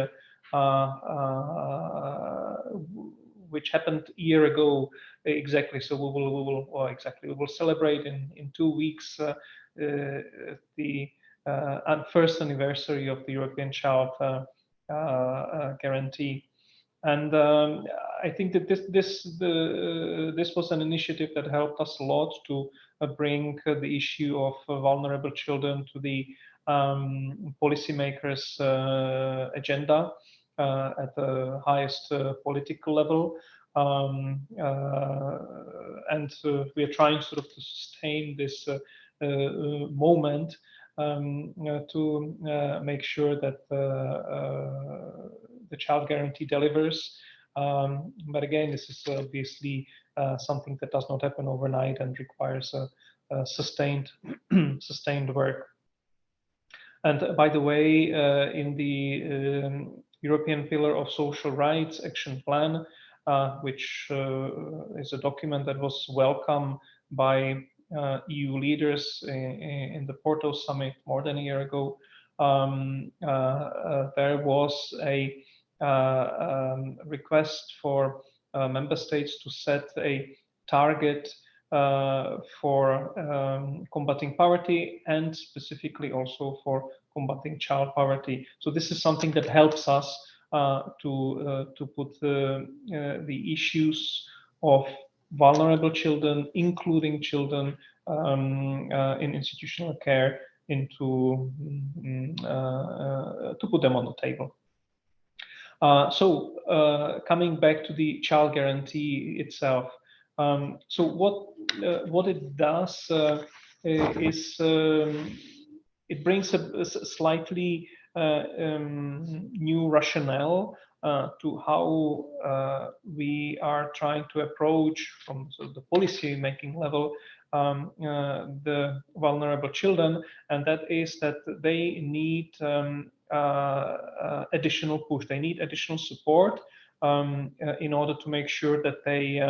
[SPEAKER 6] happened a year ago exactly. So we will celebrate in 2 weeks the first anniversary of the European Child Guarantee. And I think that this was an initiative that helped us a lot to bring the issue of vulnerable children to the policymakers' agenda at the highest political level. And we are trying sort of to sustain this moment to make sure that the child guarantee delivers. But again, this is obviously something that does not happen overnight and requires a sustained work. And by the way, in the European Pillar of Social Rights Action Plan, which is a document that was welcomed by EU leaders in the Porto Summit more than a year ago, there was a request for member states to set a target for combating poverty and specifically also for combating child poverty. So this is something that helps us to put the issues of vulnerable children, including children in institutional care, into to put them on the table. So coming back to the child guarantee itself, so what it does is it brings a slightly new rationale to how we are trying to approach from sort of the policy making level the vulnerable children, and that is that they need additional push, they need additional support in order to make sure that they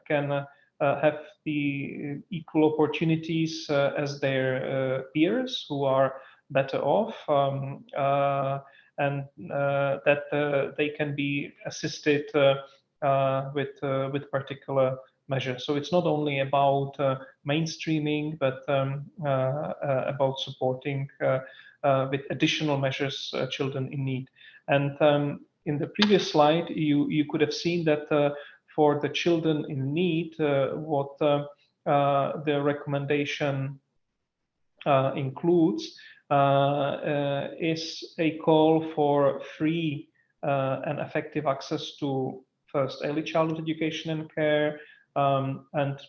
[SPEAKER 6] can have the equal opportunities as their peers who are better off, and that they can be assisted with particular measures. So it's not only about mainstreaming, but about supporting with additional measures children in need. And in the previous slide, you could have seen that for the children in need, what the recommendation includes is a call for free and effective access to first early childhood education and care, and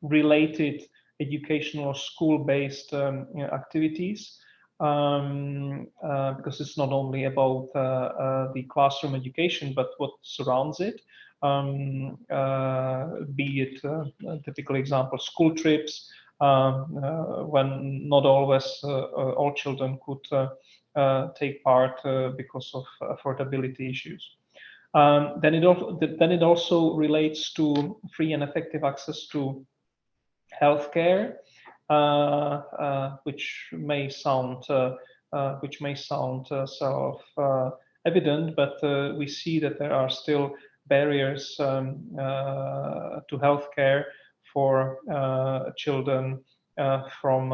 [SPEAKER 6] related educational school-based activities, because it's not only about the classroom education, but what surrounds it, be it a typical example, school trips, when not always all children could take part because of affordability issues. Then it also relates to free and effective access to healthcare, which may sound self-evident, but we see that there are still barriers to healthcare for children from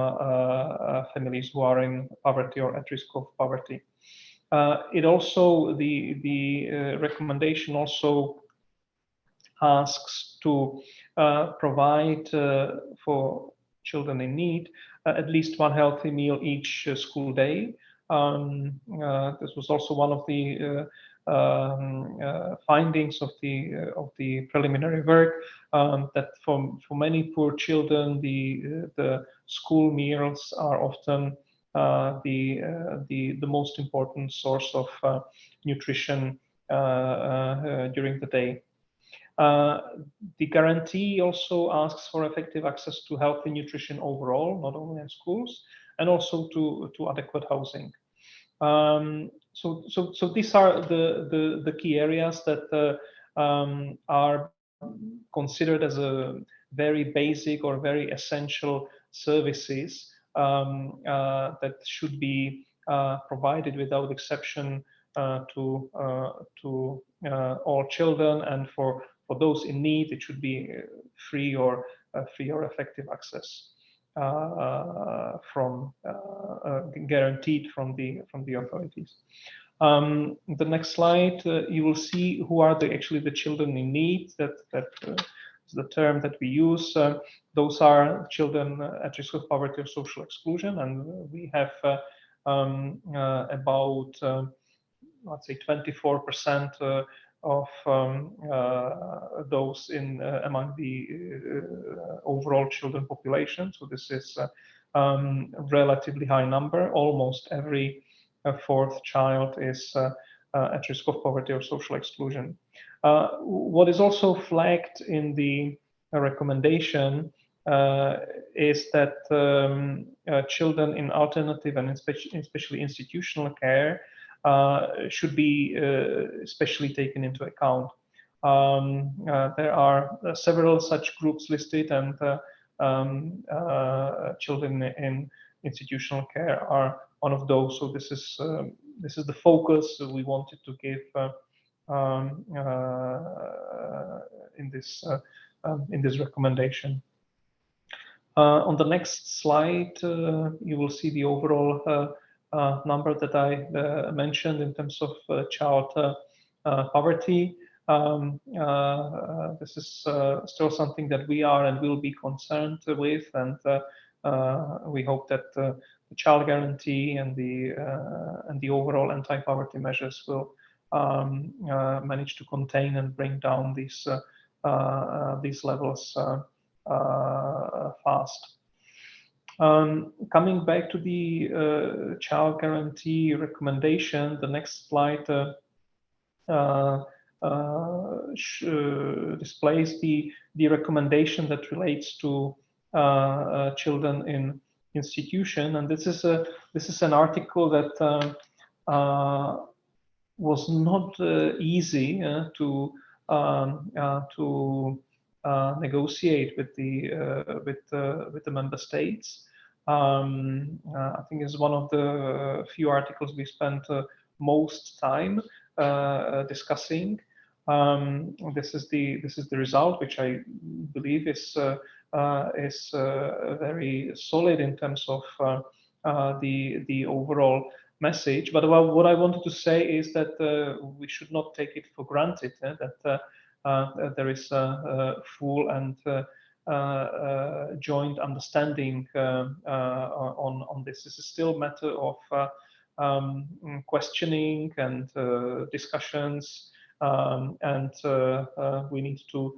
[SPEAKER 6] families who are in poverty or at risk of poverty. It also, the recommendation also asks to provide for children in need at least one healthy meal each school day. This was also one of the findings of the preliminary work, that for many poor children the school meals are often the most important source of nutrition during the day. The guarantee also asks for effective access to healthy nutrition overall, not only in schools, and also to adequate housing. So these are the key areas that are considered as a very basic or very essential services that should be provided without exception to all children, and for those in need, it should be free or effective access from guaranteed from the authorities. The next slide, you will see who are actually the children in need. That is the term that we use. Those are children at risk of poverty or social exclusion, and we have about let's say 24% of those in among the overall children population. So this is a relatively high number. Almost every fourth child is at risk of poverty or social exclusion. What is also flagged in the recommendation is that children in alternative and especially institutional care should be especially taken into account. There are several such groups listed, and children in institutional care are one of those. So this is the focus we wanted to give in this recommendation. On the next slide, you will see the overall number that I mentioned in terms of child poverty. This is still something that we are and will be concerned with, and we hope that the child guarantee and the overall anti-poverty measures will manage to contain and bring down these levels fast. Coming back to the child guarantee recommendation, the next slide displays the recommendation that relates to children in institution, and this is an article that was not easy to negotiate with the member states. I think it's one of the few articles we spent most time discussing. This is the result, which I believe is very solid in terms of the overall message. But what I wanted to say is that we should not take it for granted that there is a full and joint understanding on this. This is still a matter of questioning and discussions, and we need to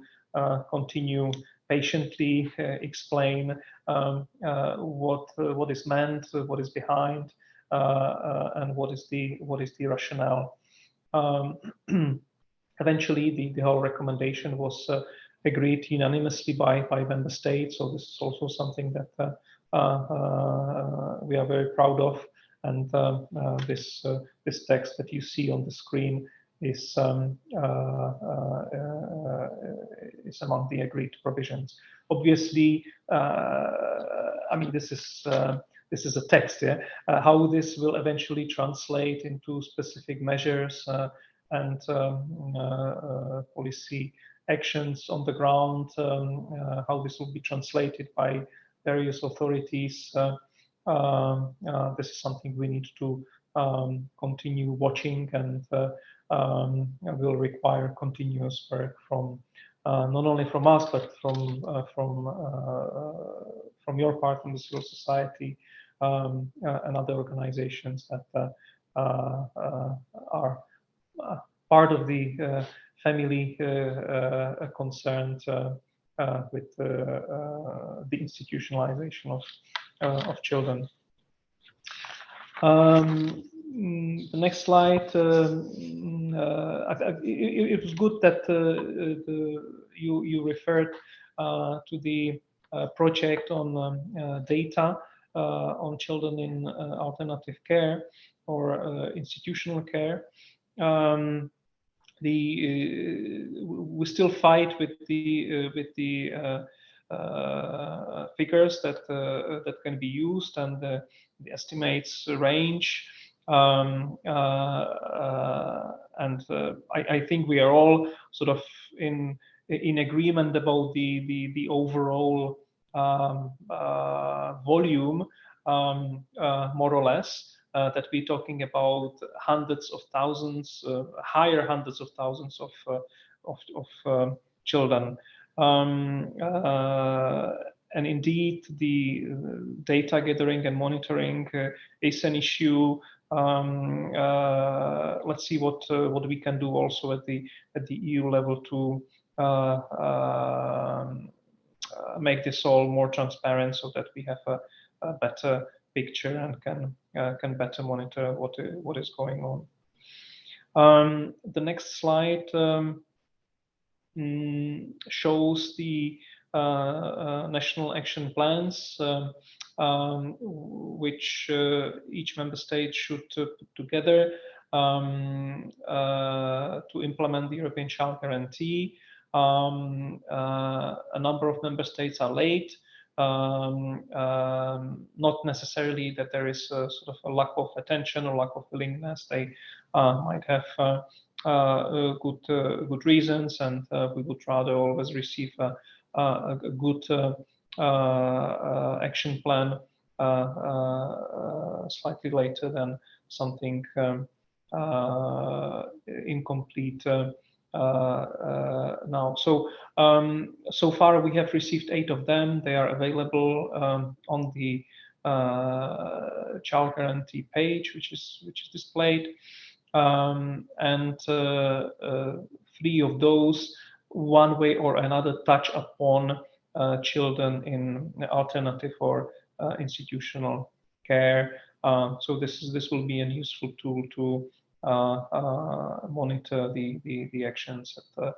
[SPEAKER 6] continue patiently explain what is meant, what is behind, and what is the rationale. Eventually, the whole recommendation was agreed unanimously by member states. So this is also something that we are very proud of. And this text that you see on the screen is among the agreed provisions. Obviously, I mean, this is a text. Yeah? How this will eventually translate into specific measures and policy actions on the ground, how this will be translated by various authorities. This is something we need to continue watching, and will require continuous work from not only from us, but from your part, from the civil society and other organizations that are part of the family concerned with the institutionalization of children. The next slide. It was good that you referred to the project on data on children in alternative care or institutional care. We still fight with the figures that can be used, and the estimates range. And I think we are all sort of in agreement about the overall volume, more or less. That we're talking about hundreds of thousands, higher hundreds of thousands of children. And indeed, the data gathering and monitoring is an issue. Let's see what we can do also at the EU level to make this all more transparent, so that we have a better picture and can better monitor what is going on. The next slide shows the national action plans, which each member state should put together to implement the European Child Guarantee. A number of member states are late. Not necessarily that there is a sort of a lack of attention or lack of willingness. They might have good reasons, and we would rather always receive a good action plan slightly later than something incomplete now. So so far we have received 8 of them. They are available on the Child Guarantee page, which is displayed, and 3 of those, one way or another, touch upon children in alternative or institutional care. So this will be a useful tool to monitor the actions at the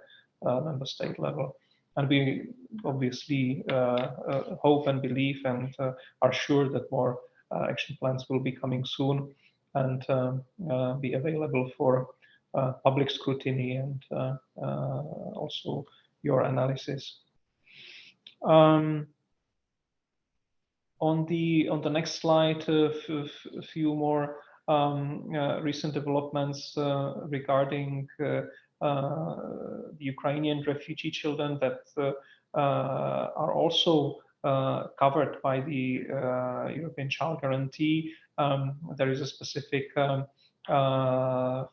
[SPEAKER 6] member state level. And we obviously hope and believe and are sure that more action plans will be coming soon and be available for public scrutiny and also your analysis. On the next slide, a few more recent developments regarding the Ukrainian refugee children that are also covered by the European Child Guarantee. There is a specific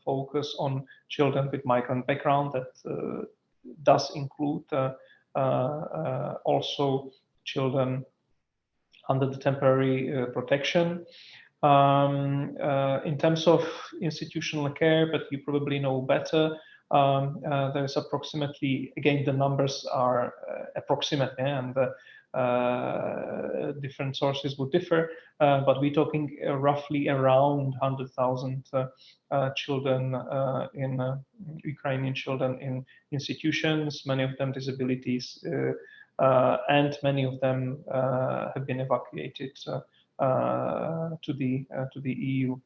[SPEAKER 6] focus on children with migrant background that does include also children under the temporary protection. In terms of institutional care, but you probably know better, there's approximately, again, the numbers are approximate, and different sources would differ, but we're talking roughly around 100,000 children Ukrainian children in institutions, many of them disabilities, and many of them have been evacuated to the EU.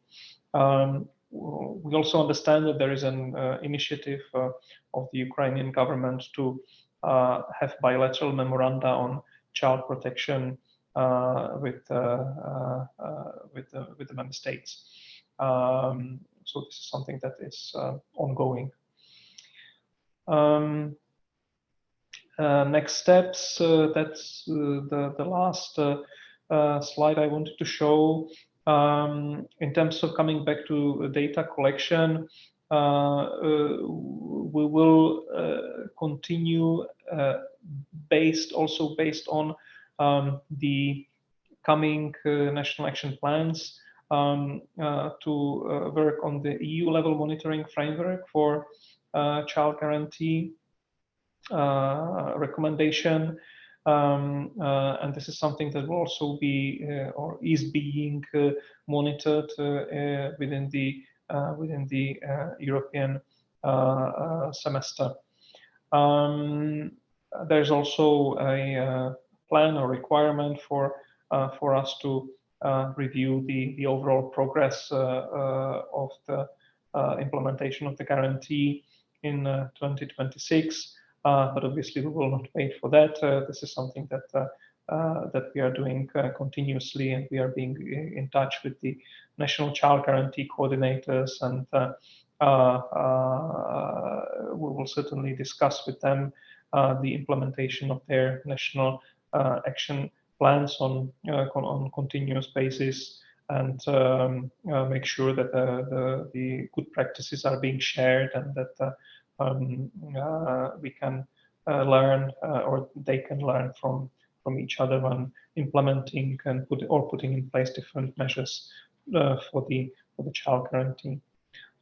[SPEAKER 6] We also understand that there is an initiative of the Ukrainian government to have bilateral memoranda on child protection with the member states. So this is something that is ongoing. Next steps, that's the last slide I wanted to show. In terms of coming back to data collection, we will continue based on the coming national action plans to work on the EU level monitoring framework for child guarantee recommendation. And this is something that will also be or is being monitored within the European semester. There's also a plan or requirement for us to review the overall progress of the implementation of the guarantee in 2026. But obviously we will not wait for that. This is something that we are doing continuously, and we are being in touch with the national child guarantee coordinators, and we will certainly discuss with them the implementation of their national action plans on continuous basis, and make sure that the good practices are being shared, and that we can learn, or they can learn from each other when implementing and putting in place different measures for the child guarantee.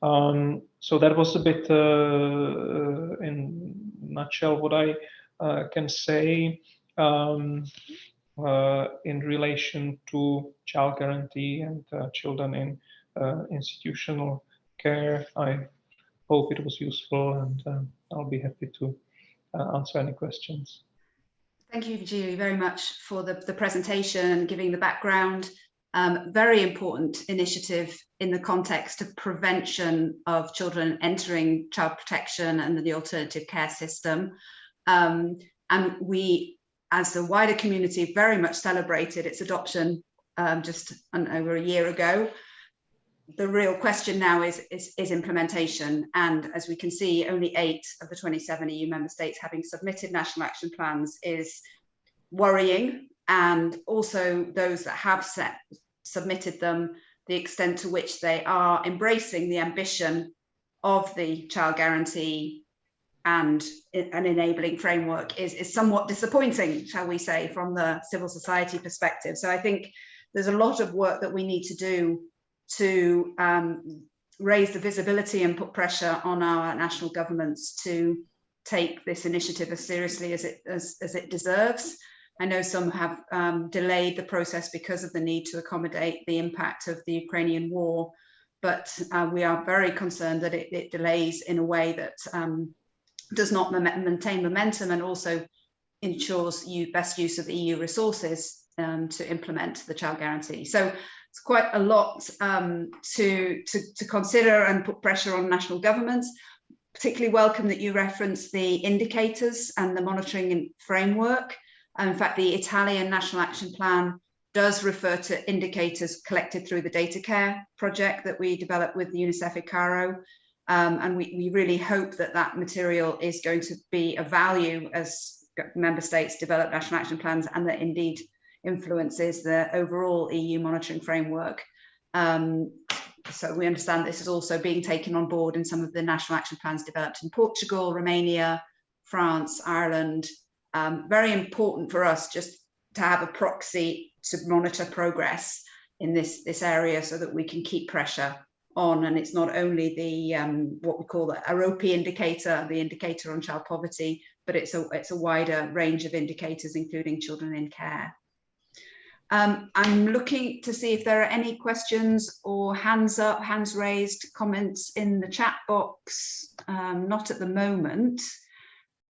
[SPEAKER 6] So that was a bit in a nutshell what I can say in relation to child guarantee and children in institutional care. I hope it was useful, and I'll be happy to answer any questions.
[SPEAKER 1] Thank you, Virginia, very much for the presentation and giving the background. Very important initiative in the context of prevention of children entering child protection and the alternative care system. And we, as the wider community, very much celebrated its adoption just over a year ago. The real question now is implementation. And as we can see, only 8 of the 27 EU member states having submitted national action plans is worrying. And also those that have submitted them, the extent to which they are embracing the ambition of the child guarantee and an enabling framework is somewhat disappointing, shall we say, from the civil society perspective. So I think there's a lot of work that we need to do to raise the visibility and put pressure on our national governments to take this initiative as seriously as it deserves. I know some have delayed the process because of the need to accommodate the impact of the Ukrainian war, but we are very concerned that it delays in a way that does not maintain momentum and also ensures best use of EU resources to implement the child guarantee. So it's quite a lot to consider and put pressure on national governments. Particularly welcome that you reference the indicators and the monitoring framework. In fact, the Italian National Action Plan does refer to indicators collected through the Data Care project that we developed with the UNICEF ICARO. And we really hope that that material is going to be of value as member states develop national action plans, and that indeed influences the overall EU monitoring framework. So we understand this is also being taken on board in some of the national action plans developed in Portugal, Romania, France, Ireland. Very important for us just to have a proxy to monitor progress in this area so that we can keep pressure on. And it's not only the what we call the AROPI indicator, the indicator on child poverty, but it's a wider range of indicators, including children in care. I'm looking to see if there are any questions or hands up, hands raised, comments in the chat box. Not at the moment.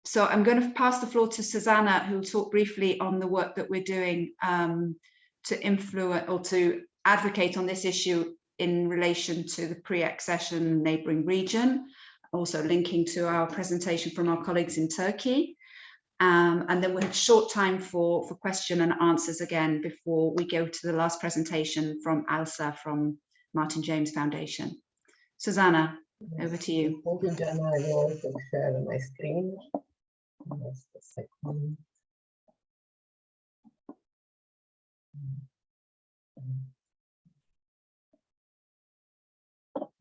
[SPEAKER 1] So I'm going to pass the floor to Susanna, who will talk briefly on the work that we're doing to influence or to advocate on this issue in relation to the pre-accession neighbouring region, also linking to our presentation from our colleagues in Turkey. And then we'll have short time for question and answers again before we go to the last presentation from Alsa from Martin James Foundation. Susanna, over to you.
[SPEAKER 7] Thank you, Jana. I will also share my screen. Just a second.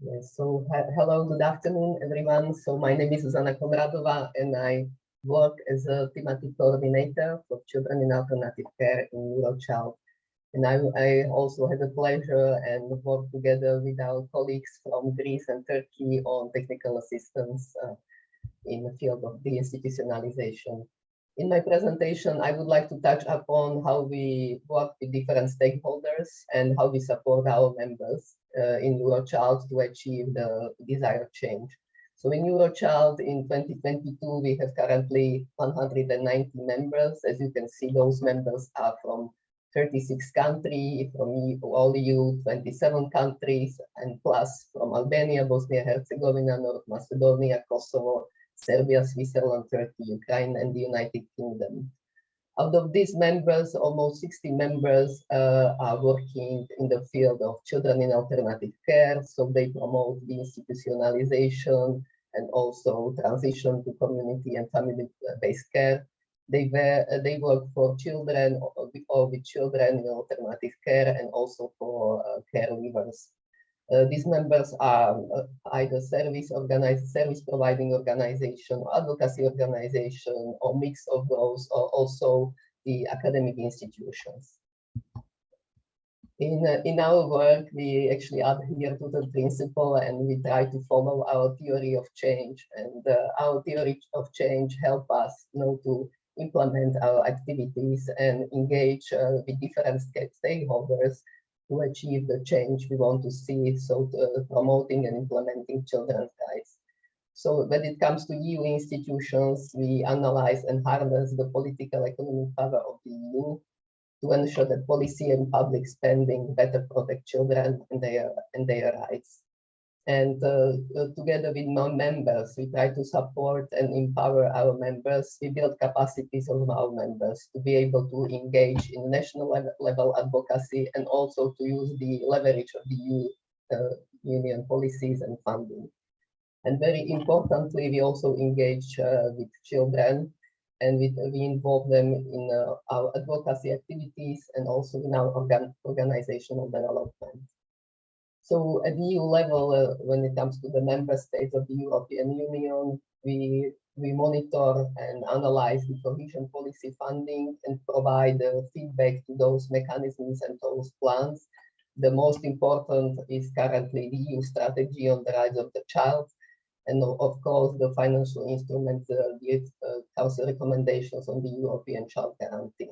[SPEAKER 7] Yes, so hello, good afternoon, everyone. So my name is Zuzana Konradova, and I work as a thematic coordinator for children in alternative care in Eurochild. And I also had the pleasure and worked together with our colleagues from Greece and Turkey on technical assistance in the field of deinstitutionalization. In my presentation, I would like to touch upon how we work with different stakeholders and how we support our members in Eurochild to achieve the desired change. So in Eurochild in 2022, we have currently 190 members. As you can see, those members are from 36 countries, from all EU, 27 countries, and plus from Albania, Bosnia-Herzegovina, North Macedonia, Kosovo, Serbia, Switzerland, Turkey, Ukraine, and the United Kingdom. Out of these members, almost 60 members are working in the field of children in alternative care. So they promote the institutionalization and also transition to community and family-based care. They work for children or with children in alternative care and also for caregivers. These members are either service providing organization, or advocacy organization, or mix of those, or also the academic institutions. In our work, we actually adhere to the principle and we try to follow our theory of change. And our theory of change help us, to implement our activities and engage with different stakeholders to achieve the change we want to see, so promoting and implementing children's rights. So when it comes to EU institutions, we analyze and harness the political economic power of the EU to ensure that policy and public spending better protect children and their rights. And together with non-members, we try to support and empower our members. We build capacities of our members to be able to engage in national level advocacy and also to use the leverage of the union policies and funding. And very importantly, we also engage with children and we involve them in our advocacy activities and also in our organizational development. So at the EU level, when it comes to the member states of the European Union, we monitor and analyze the cohesion policy funding and provide feedback to those mechanisms and those plans. The most important is currently the EU strategy on the rights of the child, and of course the financial instrument, the Council recommendations on the European Child Guarantee.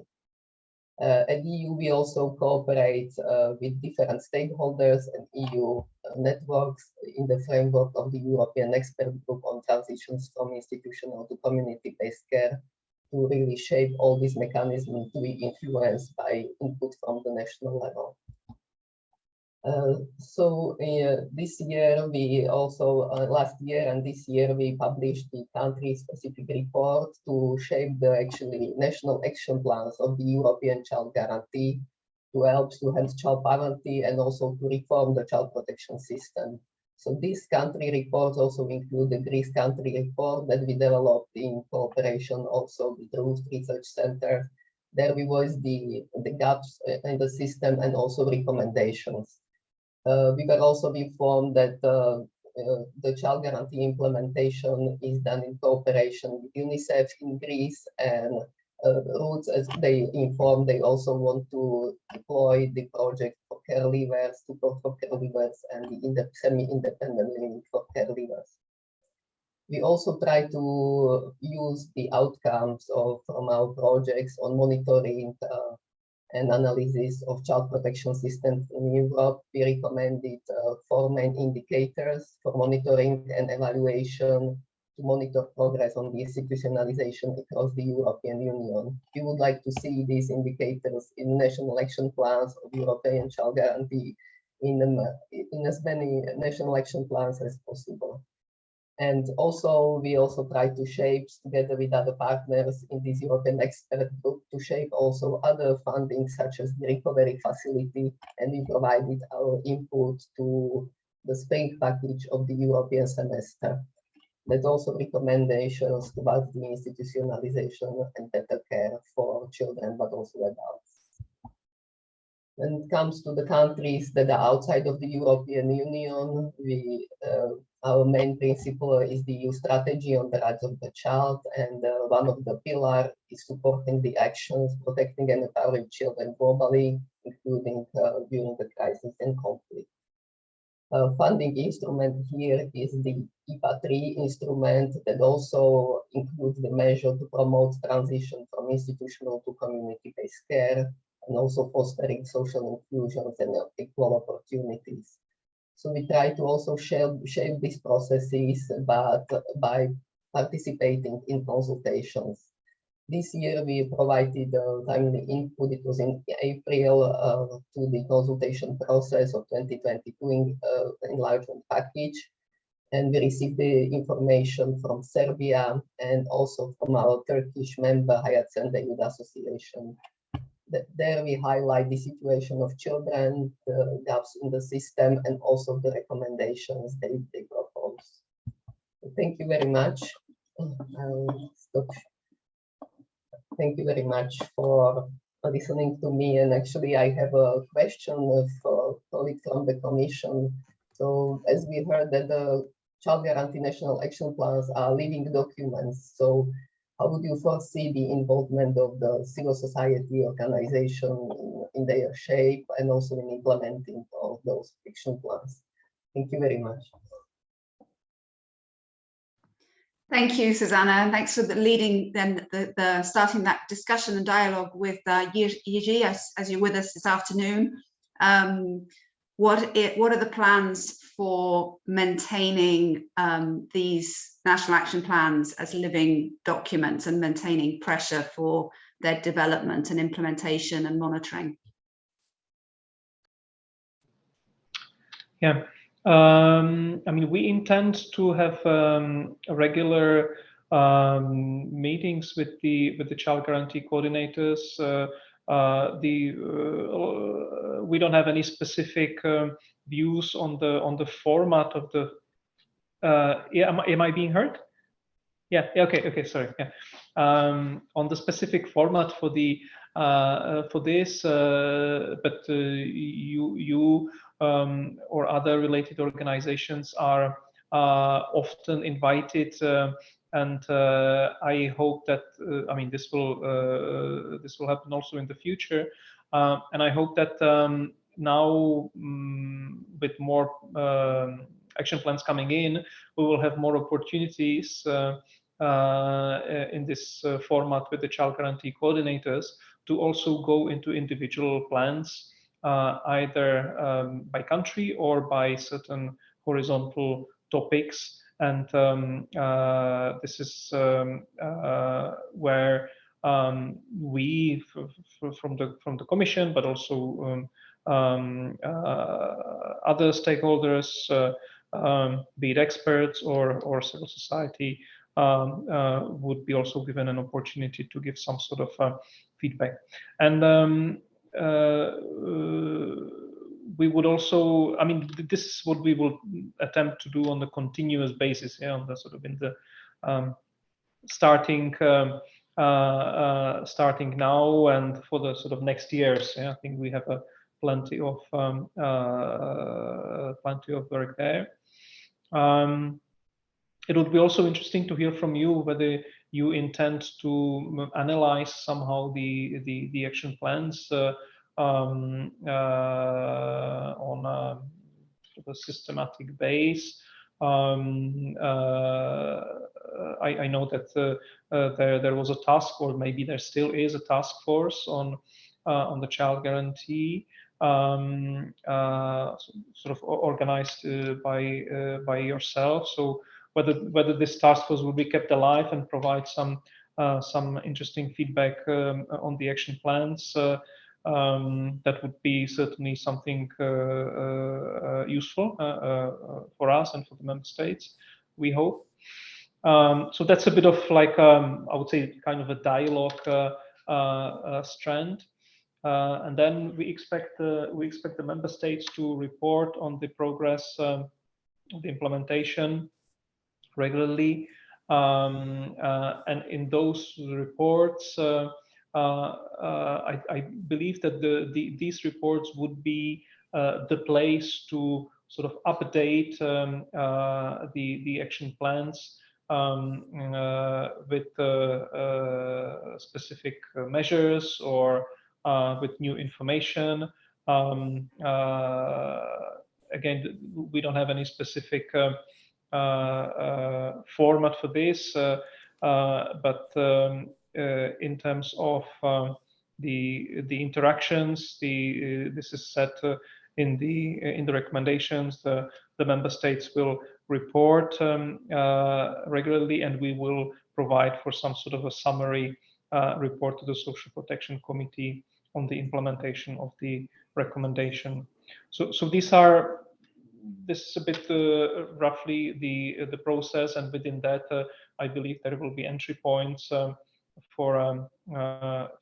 [SPEAKER 7] At the EU, we also cooperate with different stakeholders and EU networks in the framework of the European Expert Group on transitions from institutional to community-based care to really shape all these mechanisms to be influenced by input from the national level. This year, we also, last year and this year, we published the country-specific report to shape the actually national action plans of the European Child Guarantee to help to end child poverty and also to reform the child protection system. So these country reports also include the Greece country report that we developed in cooperation also with the Root Research Center. There we voiced the gaps in the system and also recommendations. We were also informed that the child guarantee implementation is done in cooperation with UNICEF in Greece, and Roots, as they informed, they also want to deploy the project for care leavers, support for care leavers, and the semi-independent living for care leavers. We also try to use the outcomes from our projects on monitoring and analysis of child protection systems in Europe. We recommended 4 main indicators for monitoring and evaluation to monitor progress on the institutionalization across the European Union. We would like to see these indicators in national action plans of European Child Guarantee in as many national action plans as possible. And also, we also try to shape, together with other partners in this European expert group, to shape also other funding, such as the recovery facility, and we provided our input to the spring package of the European semester. There's also recommendations about the institutionalization and better care for children, but also adults. When it comes to the countries that are outside of the European Union, our main principle is the EU strategy on the rights of the child, and one of the pillars is supporting the actions, protecting and empowering children globally, including during the crisis and conflict. Funding instrument here is the IPA3 instrument that also includes the measure to promote transition from institutional to community-based care, and also fostering social inclusions and equal opportunities. So we try to also shape these processes, but by participating in consultations. This year we provided timely input. It was in April to the consultation process of 2022 enlargement package. And we received the information from Serbia and also from our Turkish member, Hayat Sende Youth Association. There we highlight the situation of children, the gaps in the system, and also the recommendations they propose. Thank you very much. I'll stop. Thank you very much for listening to me. And actually, I have a question for colleagues from the Commission. So as we heard that the Child Guarantee National Action Plans are living documents. So how would you foresee the involvement of the civil society organization in their shape and also in implementing of those action plans? Thank you very much.
[SPEAKER 1] Thank you, Susanna, and thanks for leading then the starting that discussion and dialogue with Yiji as you're with us this afternoon. What are the plans for maintaining these national action plans as living documents and maintaining pressure for their development and implementation and monitoring?
[SPEAKER 6] Yeah. I mean, we intend to have regular meetings with the child guarantee coordinators. We don't have any specific views on the format of the. Yeah, am I being heard? Yeah. Okay. Sorry. Yeah. On the specific format for the for this, but you or other related organizations are often invited, and I hope that I mean this will happen also in the future, and I hope that now with more action plans coming in, we will have more opportunities in this format with the child guarantee coordinators to also go into individual plans, either by country or by certain horizontal topics. And this is where we from the Commission, but also other stakeholders, be it experts or civil society, would be also given an opportunity to give some sort of feedback. And we would also, I mean, this is what we will attempt to do on a continuous basis, yeah, on the sort of in the starting now and for the sort of next years. Yeah, I think we have plenty of work there. It would be also interesting to hear from you whether you intend to analyze somehow the action plans on a sort of systematic base. I know that there was a task, or maybe there still is a task force on the child guarantee, sort of organized by yourself. So whether this task force will be kept alive and provide some interesting feedback on the action plans, that would be certainly something useful for us and for the member states, we hope. So that's a bit of like I would say kind of a dialogue strand. And then we expect the member states to report on the progress of the implementation regularly, and in those reports, I believe that these reports would be the place to sort of update the action plans with specific measures or with new information. Again, we don't have any specific format for this, but in terms of the interactions, this is set in the recommendations. The member states will report regularly, and we will provide for some sort of a summary report to the Social Protection Committee on the implementation of the recommendation. So this is a bit roughly the process, and within that, I believe there will be entry points for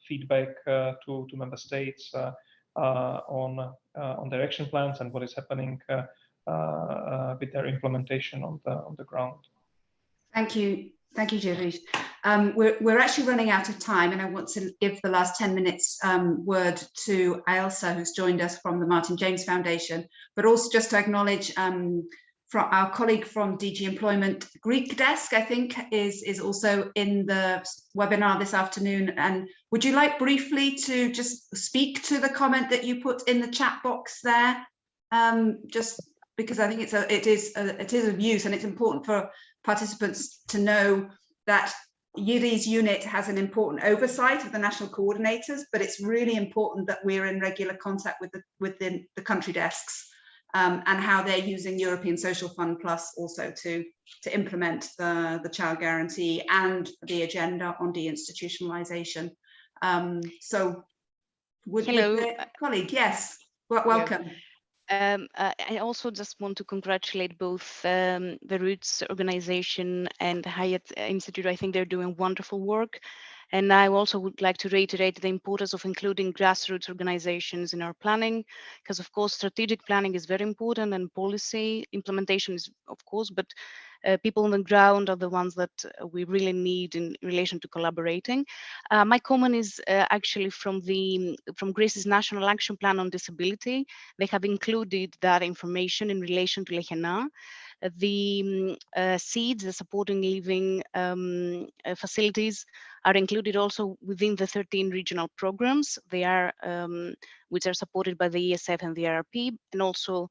[SPEAKER 6] feedback to member states on their action plans and what is happening with their implementation on the ground.
[SPEAKER 1] Thank you, Jiří. We're actually running out of time, and I want to give the last 10 minutes word to Ailsa, who's joined us from the Martin James Foundation, but also just to acknowledge from our colleague from DG Employment, Greek desk, I think, is also in the webinar this afternoon. And would you like briefly to just speak to the comment that you put in the chat box there? Just because I think it is of use, and it's important for participants to know that Jiří's unit has an important oversight of the national coordinators, but it's really important that we're in regular contact with the country desks and how they're using European Social Fund Plus also to implement the child guarantee and the agenda on deinstitutionalization. So would the colleague, yes, welcome.
[SPEAKER 8] I also just want to congratulate both the Roots organization and the Hayat Institute. I think they're doing wonderful work. And I also would like to reiterate the importance of including grassroots organizations in our planning, because of course, strategic planning is very important and policy implementation is, of course, but people on the ground are the ones that we really need in relation to collaborating. My comment is actually from Greece's National Action Plan on Disability. They have included that information in relation to Lehena. The seeds, the supporting living facilities are included also within the 13 regional programs. They are, which are supported by the ESF and the RRP, and also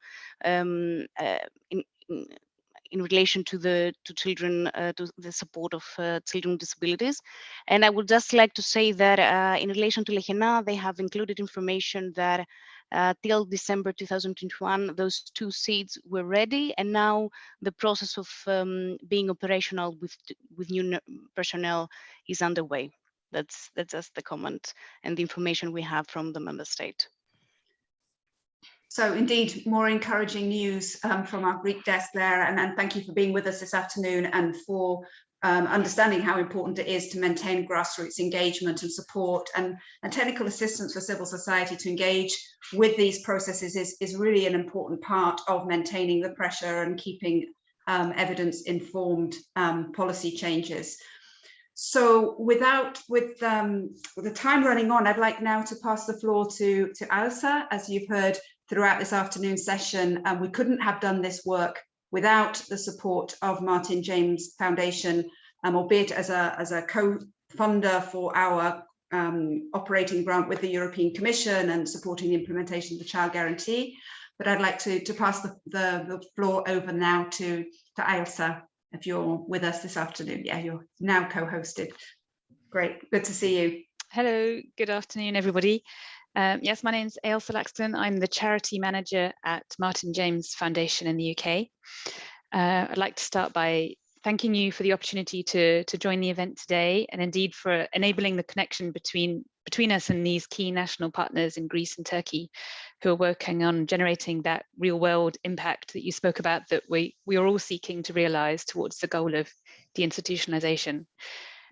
[SPEAKER 8] in relation to children, to the support of children with disabilities. And I would just like to say that in relation to Lehena, they have included information that till December 2021, those 2 seats were ready, and now the process of being operational with new personnel is underway. That's just the comment and the information we have from the member state.
[SPEAKER 1] So indeed, more encouraging news from our Greek desk there, and thank you for being with us this afternoon and for understanding how important it is to maintain grassroots engagement and support, and technical assistance for civil society to engage with these processes is really an important part of maintaining the pressure and keeping evidence-informed policy changes. So with the time running on, I'd like now to pass the floor to Ailsa. As you've heard throughout this afternoon session, we couldn't have done this work without the support of Martin James Foundation, albeit as a co-funder for our operating grant with the European Commission and supporting the implementation of the child guarantee. But I'd like to pass the floor over now to Ailsa, if you're with us this afternoon. Yeah, you're now co-hosted. Great, good to see you.
[SPEAKER 9] Hello, good afternoon, everybody. Yes, my name's Ailsa Laxton. I'm the charity manager at Martin James Foundation in the UK. I'd like to start by thanking you for the opportunity to join the event today, and indeed for enabling the connection between us and these key national partners in Greece and Turkey who are working on generating that real world impact that you spoke about, that we are all seeking to realize towards the goal of deinstitutionalization.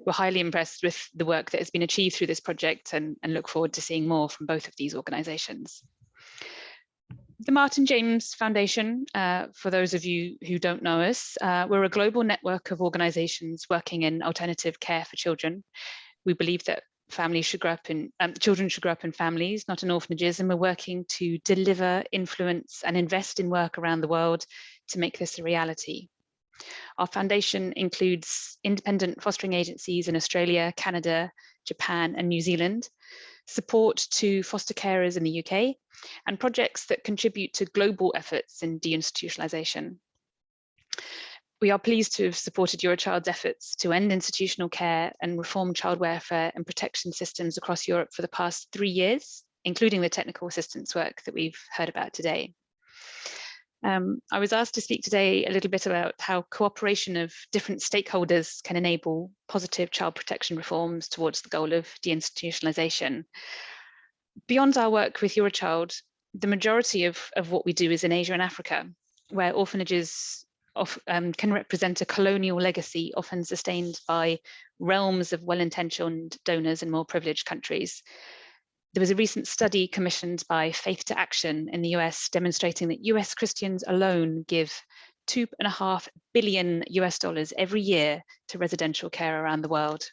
[SPEAKER 9] We're highly impressed with the work that has been achieved through this project and look forward to seeing more from both of these organizations. The Martin James Foundation, for those of you who don't know us, we're a global network of organizations working in alternative care for children. We believe that families should grow up in, children should grow up in families, not in orphanages, and we're working to deliver, influence, and invest in work around the world to make this a reality. Our foundation includes independent fostering agencies in Australia, Canada, Japan, and New Zealand. support to foster carers in the UK, and projects that contribute to global efforts in deinstitutionalization. We are pleased to have supported Eurochild's efforts to end institutional care and reform child welfare and protection systems across Europe for the past 3 years, including the technical assistance work that we've heard about today. I was asked to speak today a little bit about how cooperation of different stakeholders can enable positive child protection reforms towards the goal of deinstitutionalization. Beyond our work with Eurochild, the majority of what we do is in Asia and Africa, where orphanages can represent a colonial legacy often sustained by realms of well-intentioned donors in more privileged countries. There was a recent study commissioned by Faith to Action in the US demonstrating that US Christians alone give $2.5 billion every year to residential care around the world.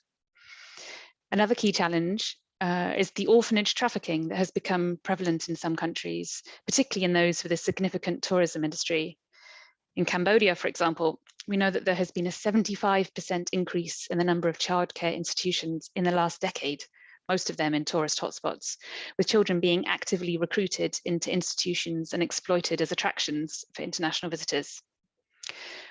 [SPEAKER 9] Another key challenge is the orphanage trafficking that has become prevalent in some countries, particularly in those with a significant tourism industry. In Cambodia, for example, we know that there has been a 75% increase in the number of childcare institutions in the last decade, most of them in tourist hotspots, with children being actively recruited into institutions and exploited as attractions for international visitors.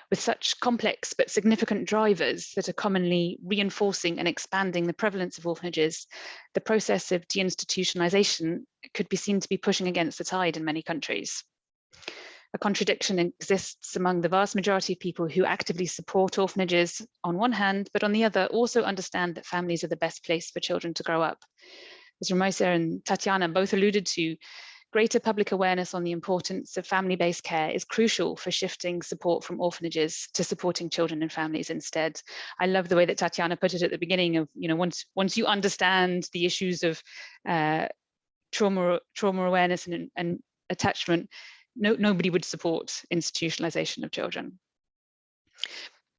[SPEAKER 9] With such complex but significant drivers that are commonly reinforcing and expanding the prevalence of orphanages, the process of deinstitutionalization could be seen to be pushing against the tide in many countries. A contradiction exists among the vast majority of people who actively support orphanages on one hand, but on the other also understand that families are the best place for children to grow up. As Ramosa and Tatiana both alluded to, greater public awareness on the importance of family-based care is crucial for shifting support from orphanages to supporting children and families instead. I love the way that Tatiana put it at the beginning of, once you understand the issues of trauma awareness and attachment, nobody would support institutionalization of children.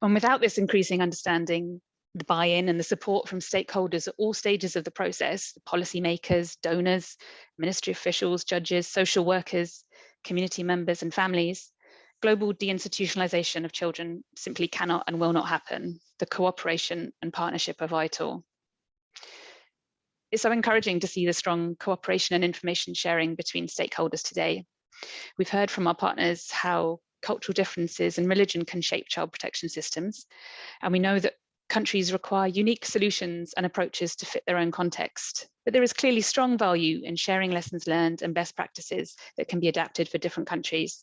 [SPEAKER 9] And without this increasing understanding, the buy-in and the support from stakeholders at all stages of the process, policymakers, donors, ministry officials, judges, social workers, community members and families, global deinstitutionalization of children simply cannot and will not happen. The cooperation and partnership are vital. It's so encouraging to see the strong cooperation and information sharing between stakeholders today. We've heard from our partners how cultural differences and religion can shape child protection systems. And we know that countries require unique solutions and approaches to fit their own context. But there is clearly strong value in sharing lessons learned and best practices that can be adapted for different countries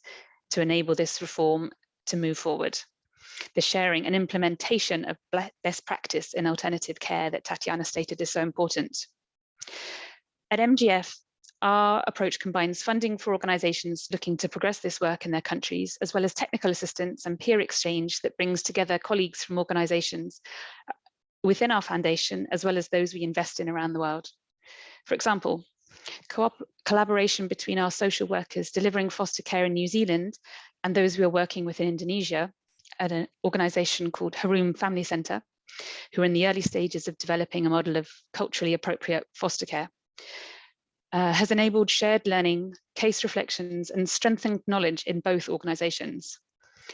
[SPEAKER 9] to enable this reform to move forward. The sharing and implementation of best practice in alternative care that Tatiana stated is so important. At MGF, our approach combines funding for organizations looking to progress this work in their countries, as well as technical assistance and peer exchange that brings together colleagues from organizations within our foundation, as well as those we invest in around the world. For example, collaboration between our social workers delivering foster care in New Zealand and those we are working with in Indonesia at an organization called Harum Family Centre, who are in the early stages of developing a model of culturally appropriate foster care. Has enabled shared learning, case reflections, and strengthened knowledge in both organizations.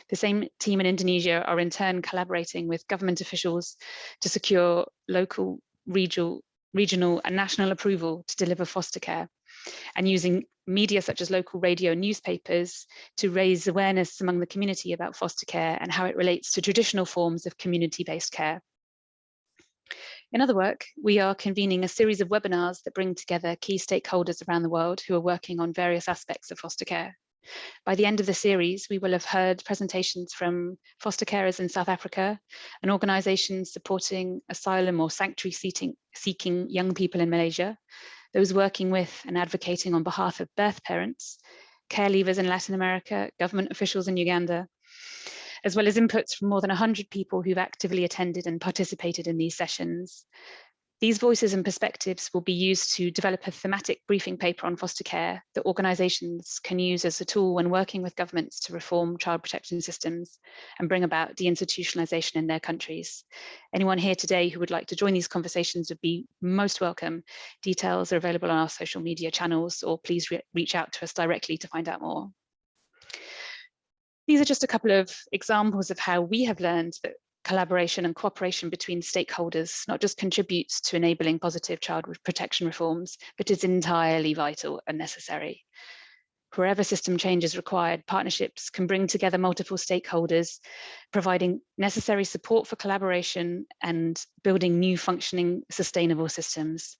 [SPEAKER 9] The same team in Indonesia are in turn collaborating with government officials to secure local, regional, and national approval to deliver foster care, and using media such as local radio and newspapers to raise awareness among the community about foster care and how it relates to traditional forms of community-based care. In other work, we are convening a series of webinars that bring together key stakeholders around the world who are working on various aspects of foster care. By the end of the series, we will have heard presentations from foster carers in South Africa, an organisation supporting asylum or sanctuary seeking young people in Malaysia, those working with and advocating on behalf of birth parents, care leavers in Latin America, government officials in Uganda, as well as inputs from more than 100 people who've actively attended and participated in these sessions. These voices and perspectives will be used to develop a thematic briefing paper on foster care that organisations can use as a tool when working with governments to reform child protection systems and bring about deinstitutionalisation in their countries. Anyone here today who would like to join these conversations would be most welcome. Details are available on our social media channels, or please reach out to us directly to find out more. These are just a couple of examples of how we have learned that collaboration and cooperation between stakeholders not just contributes to enabling positive child protection reforms, but is entirely vital and necessary. Wherever system change is required, partnerships can bring together multiple stakeholders, providing necessary support for collaboration and building new functioning, sustainable systems.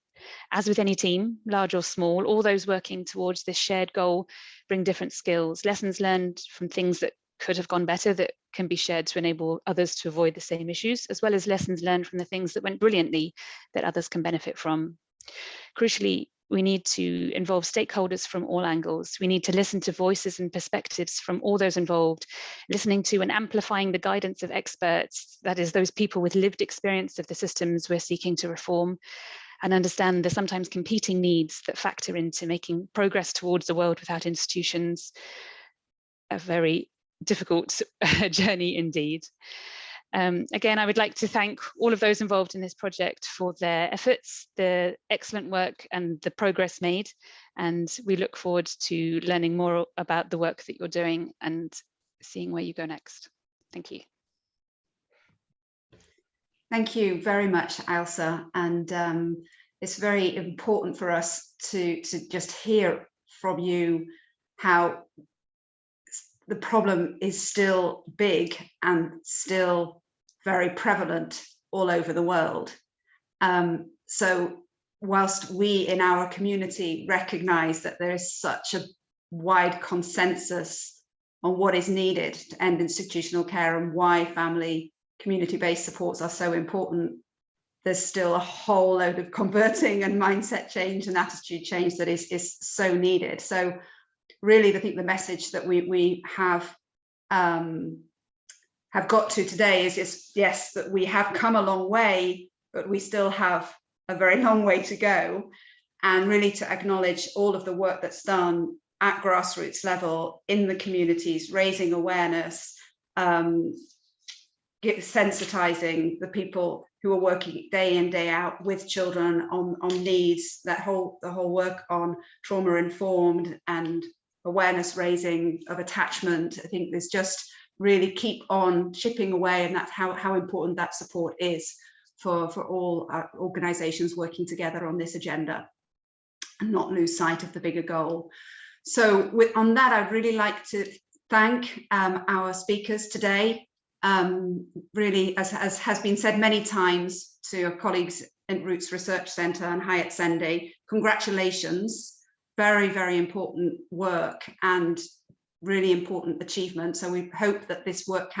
[SPEAKER 9] As with any team, large or small, all those working towards this shared goal bring different skills, lessons learned from things that could have gone better that can be shared to enable others to avoid the same issues, as well as lessons learned from the things that went brilliantly that others can benefit from. Crucially, we need to involve stakeholders from all angles. We need to listen to voices and perspectives from all those involved, listening to and amplifying the guidance of experts, that is, those people with lived experience of the systems we're seeking to reform, and understand the sometimes competing needs that factor into making progress towards a world without institutions a very difficult journey indeed. Again, I would like to thank all of those involved in this project for their efforts, the excellent work and the progress made. And we look forward to learning more about the work that you're doing and seeing where you go next. Thank you.
[SPEAKER 1] Thank you very much, Ailsa. And it's very important for us to just hear from you how the problem is still big and still very prevalent all over the world. So whilst we in our community recognize that there is such a wide consensus on what is needed to end institutional care and why family community-based supports are so important, there's still a whole load of converting and mindset change and attitude change that is so needed. So really, I think the message that we have got to today is yes, that we have come a long way, but we still have a very long way to go, and really to acknowledge all of the work that's done at grassroots level in the communities, raising awareness, sensitizing the people who are working day in, day out with children on needs, the whole work on trauma-informed and awareness raising of attachment. I think there's just really keep on chipping away, and that's how important that support is for all our organizations working together on this agenda, and not lose sight of the bigger goal. So on that, I'd really like to thank our speakers today. Really, as has been said many times to our colleagues in Roots Research Centre and Hayat Sende, congratulations. Very, very important work and really important achievement. So we hope that this work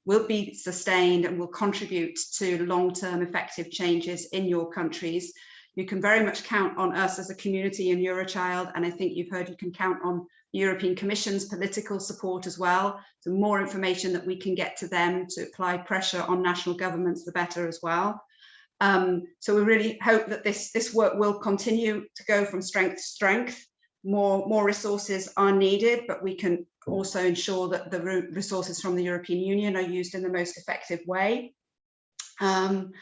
[SPEAKER 1] will be sustained and will contribute to long-term effective changes in your countries. You can very much count on us as a community in Eurochild, and I think you've heard you can count on the European Commission's political support as well. So more information that we can get to them to apply pressure on national governments, the better as well. So we really hope that this work will continue to go from strength to strength. More resources are needed, but we can also ensure that the resources from the European Union are used in the most effective way. And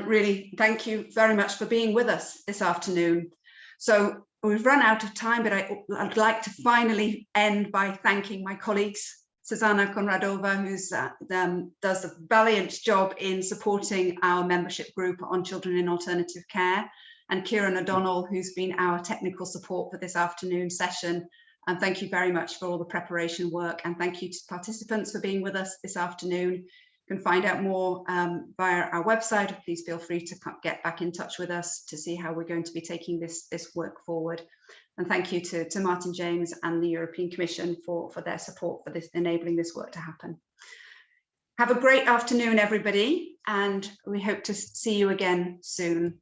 [SPEAKER 1] really, thank you very much for being with us this afternoon. So we've run out of time, but I'd like to finally end by thanking my colleagues, Susanna Konradova, who does a valiant job in supporting our membership group on children in alternative care, and Kieran O'Donnell, who's been our technical support for this afternoon session. And thank you very much for all the preparation work, and thank you to participants for being with us this afternoon. You can find out more via our website. Please feel free to get back in touch with us to see how we're going to be taking this work forward. And thank you to Martin James and the European Commission for their support for this, enabling this work to happen. Have a great afternoon, everybody, and we hope to see you again soon.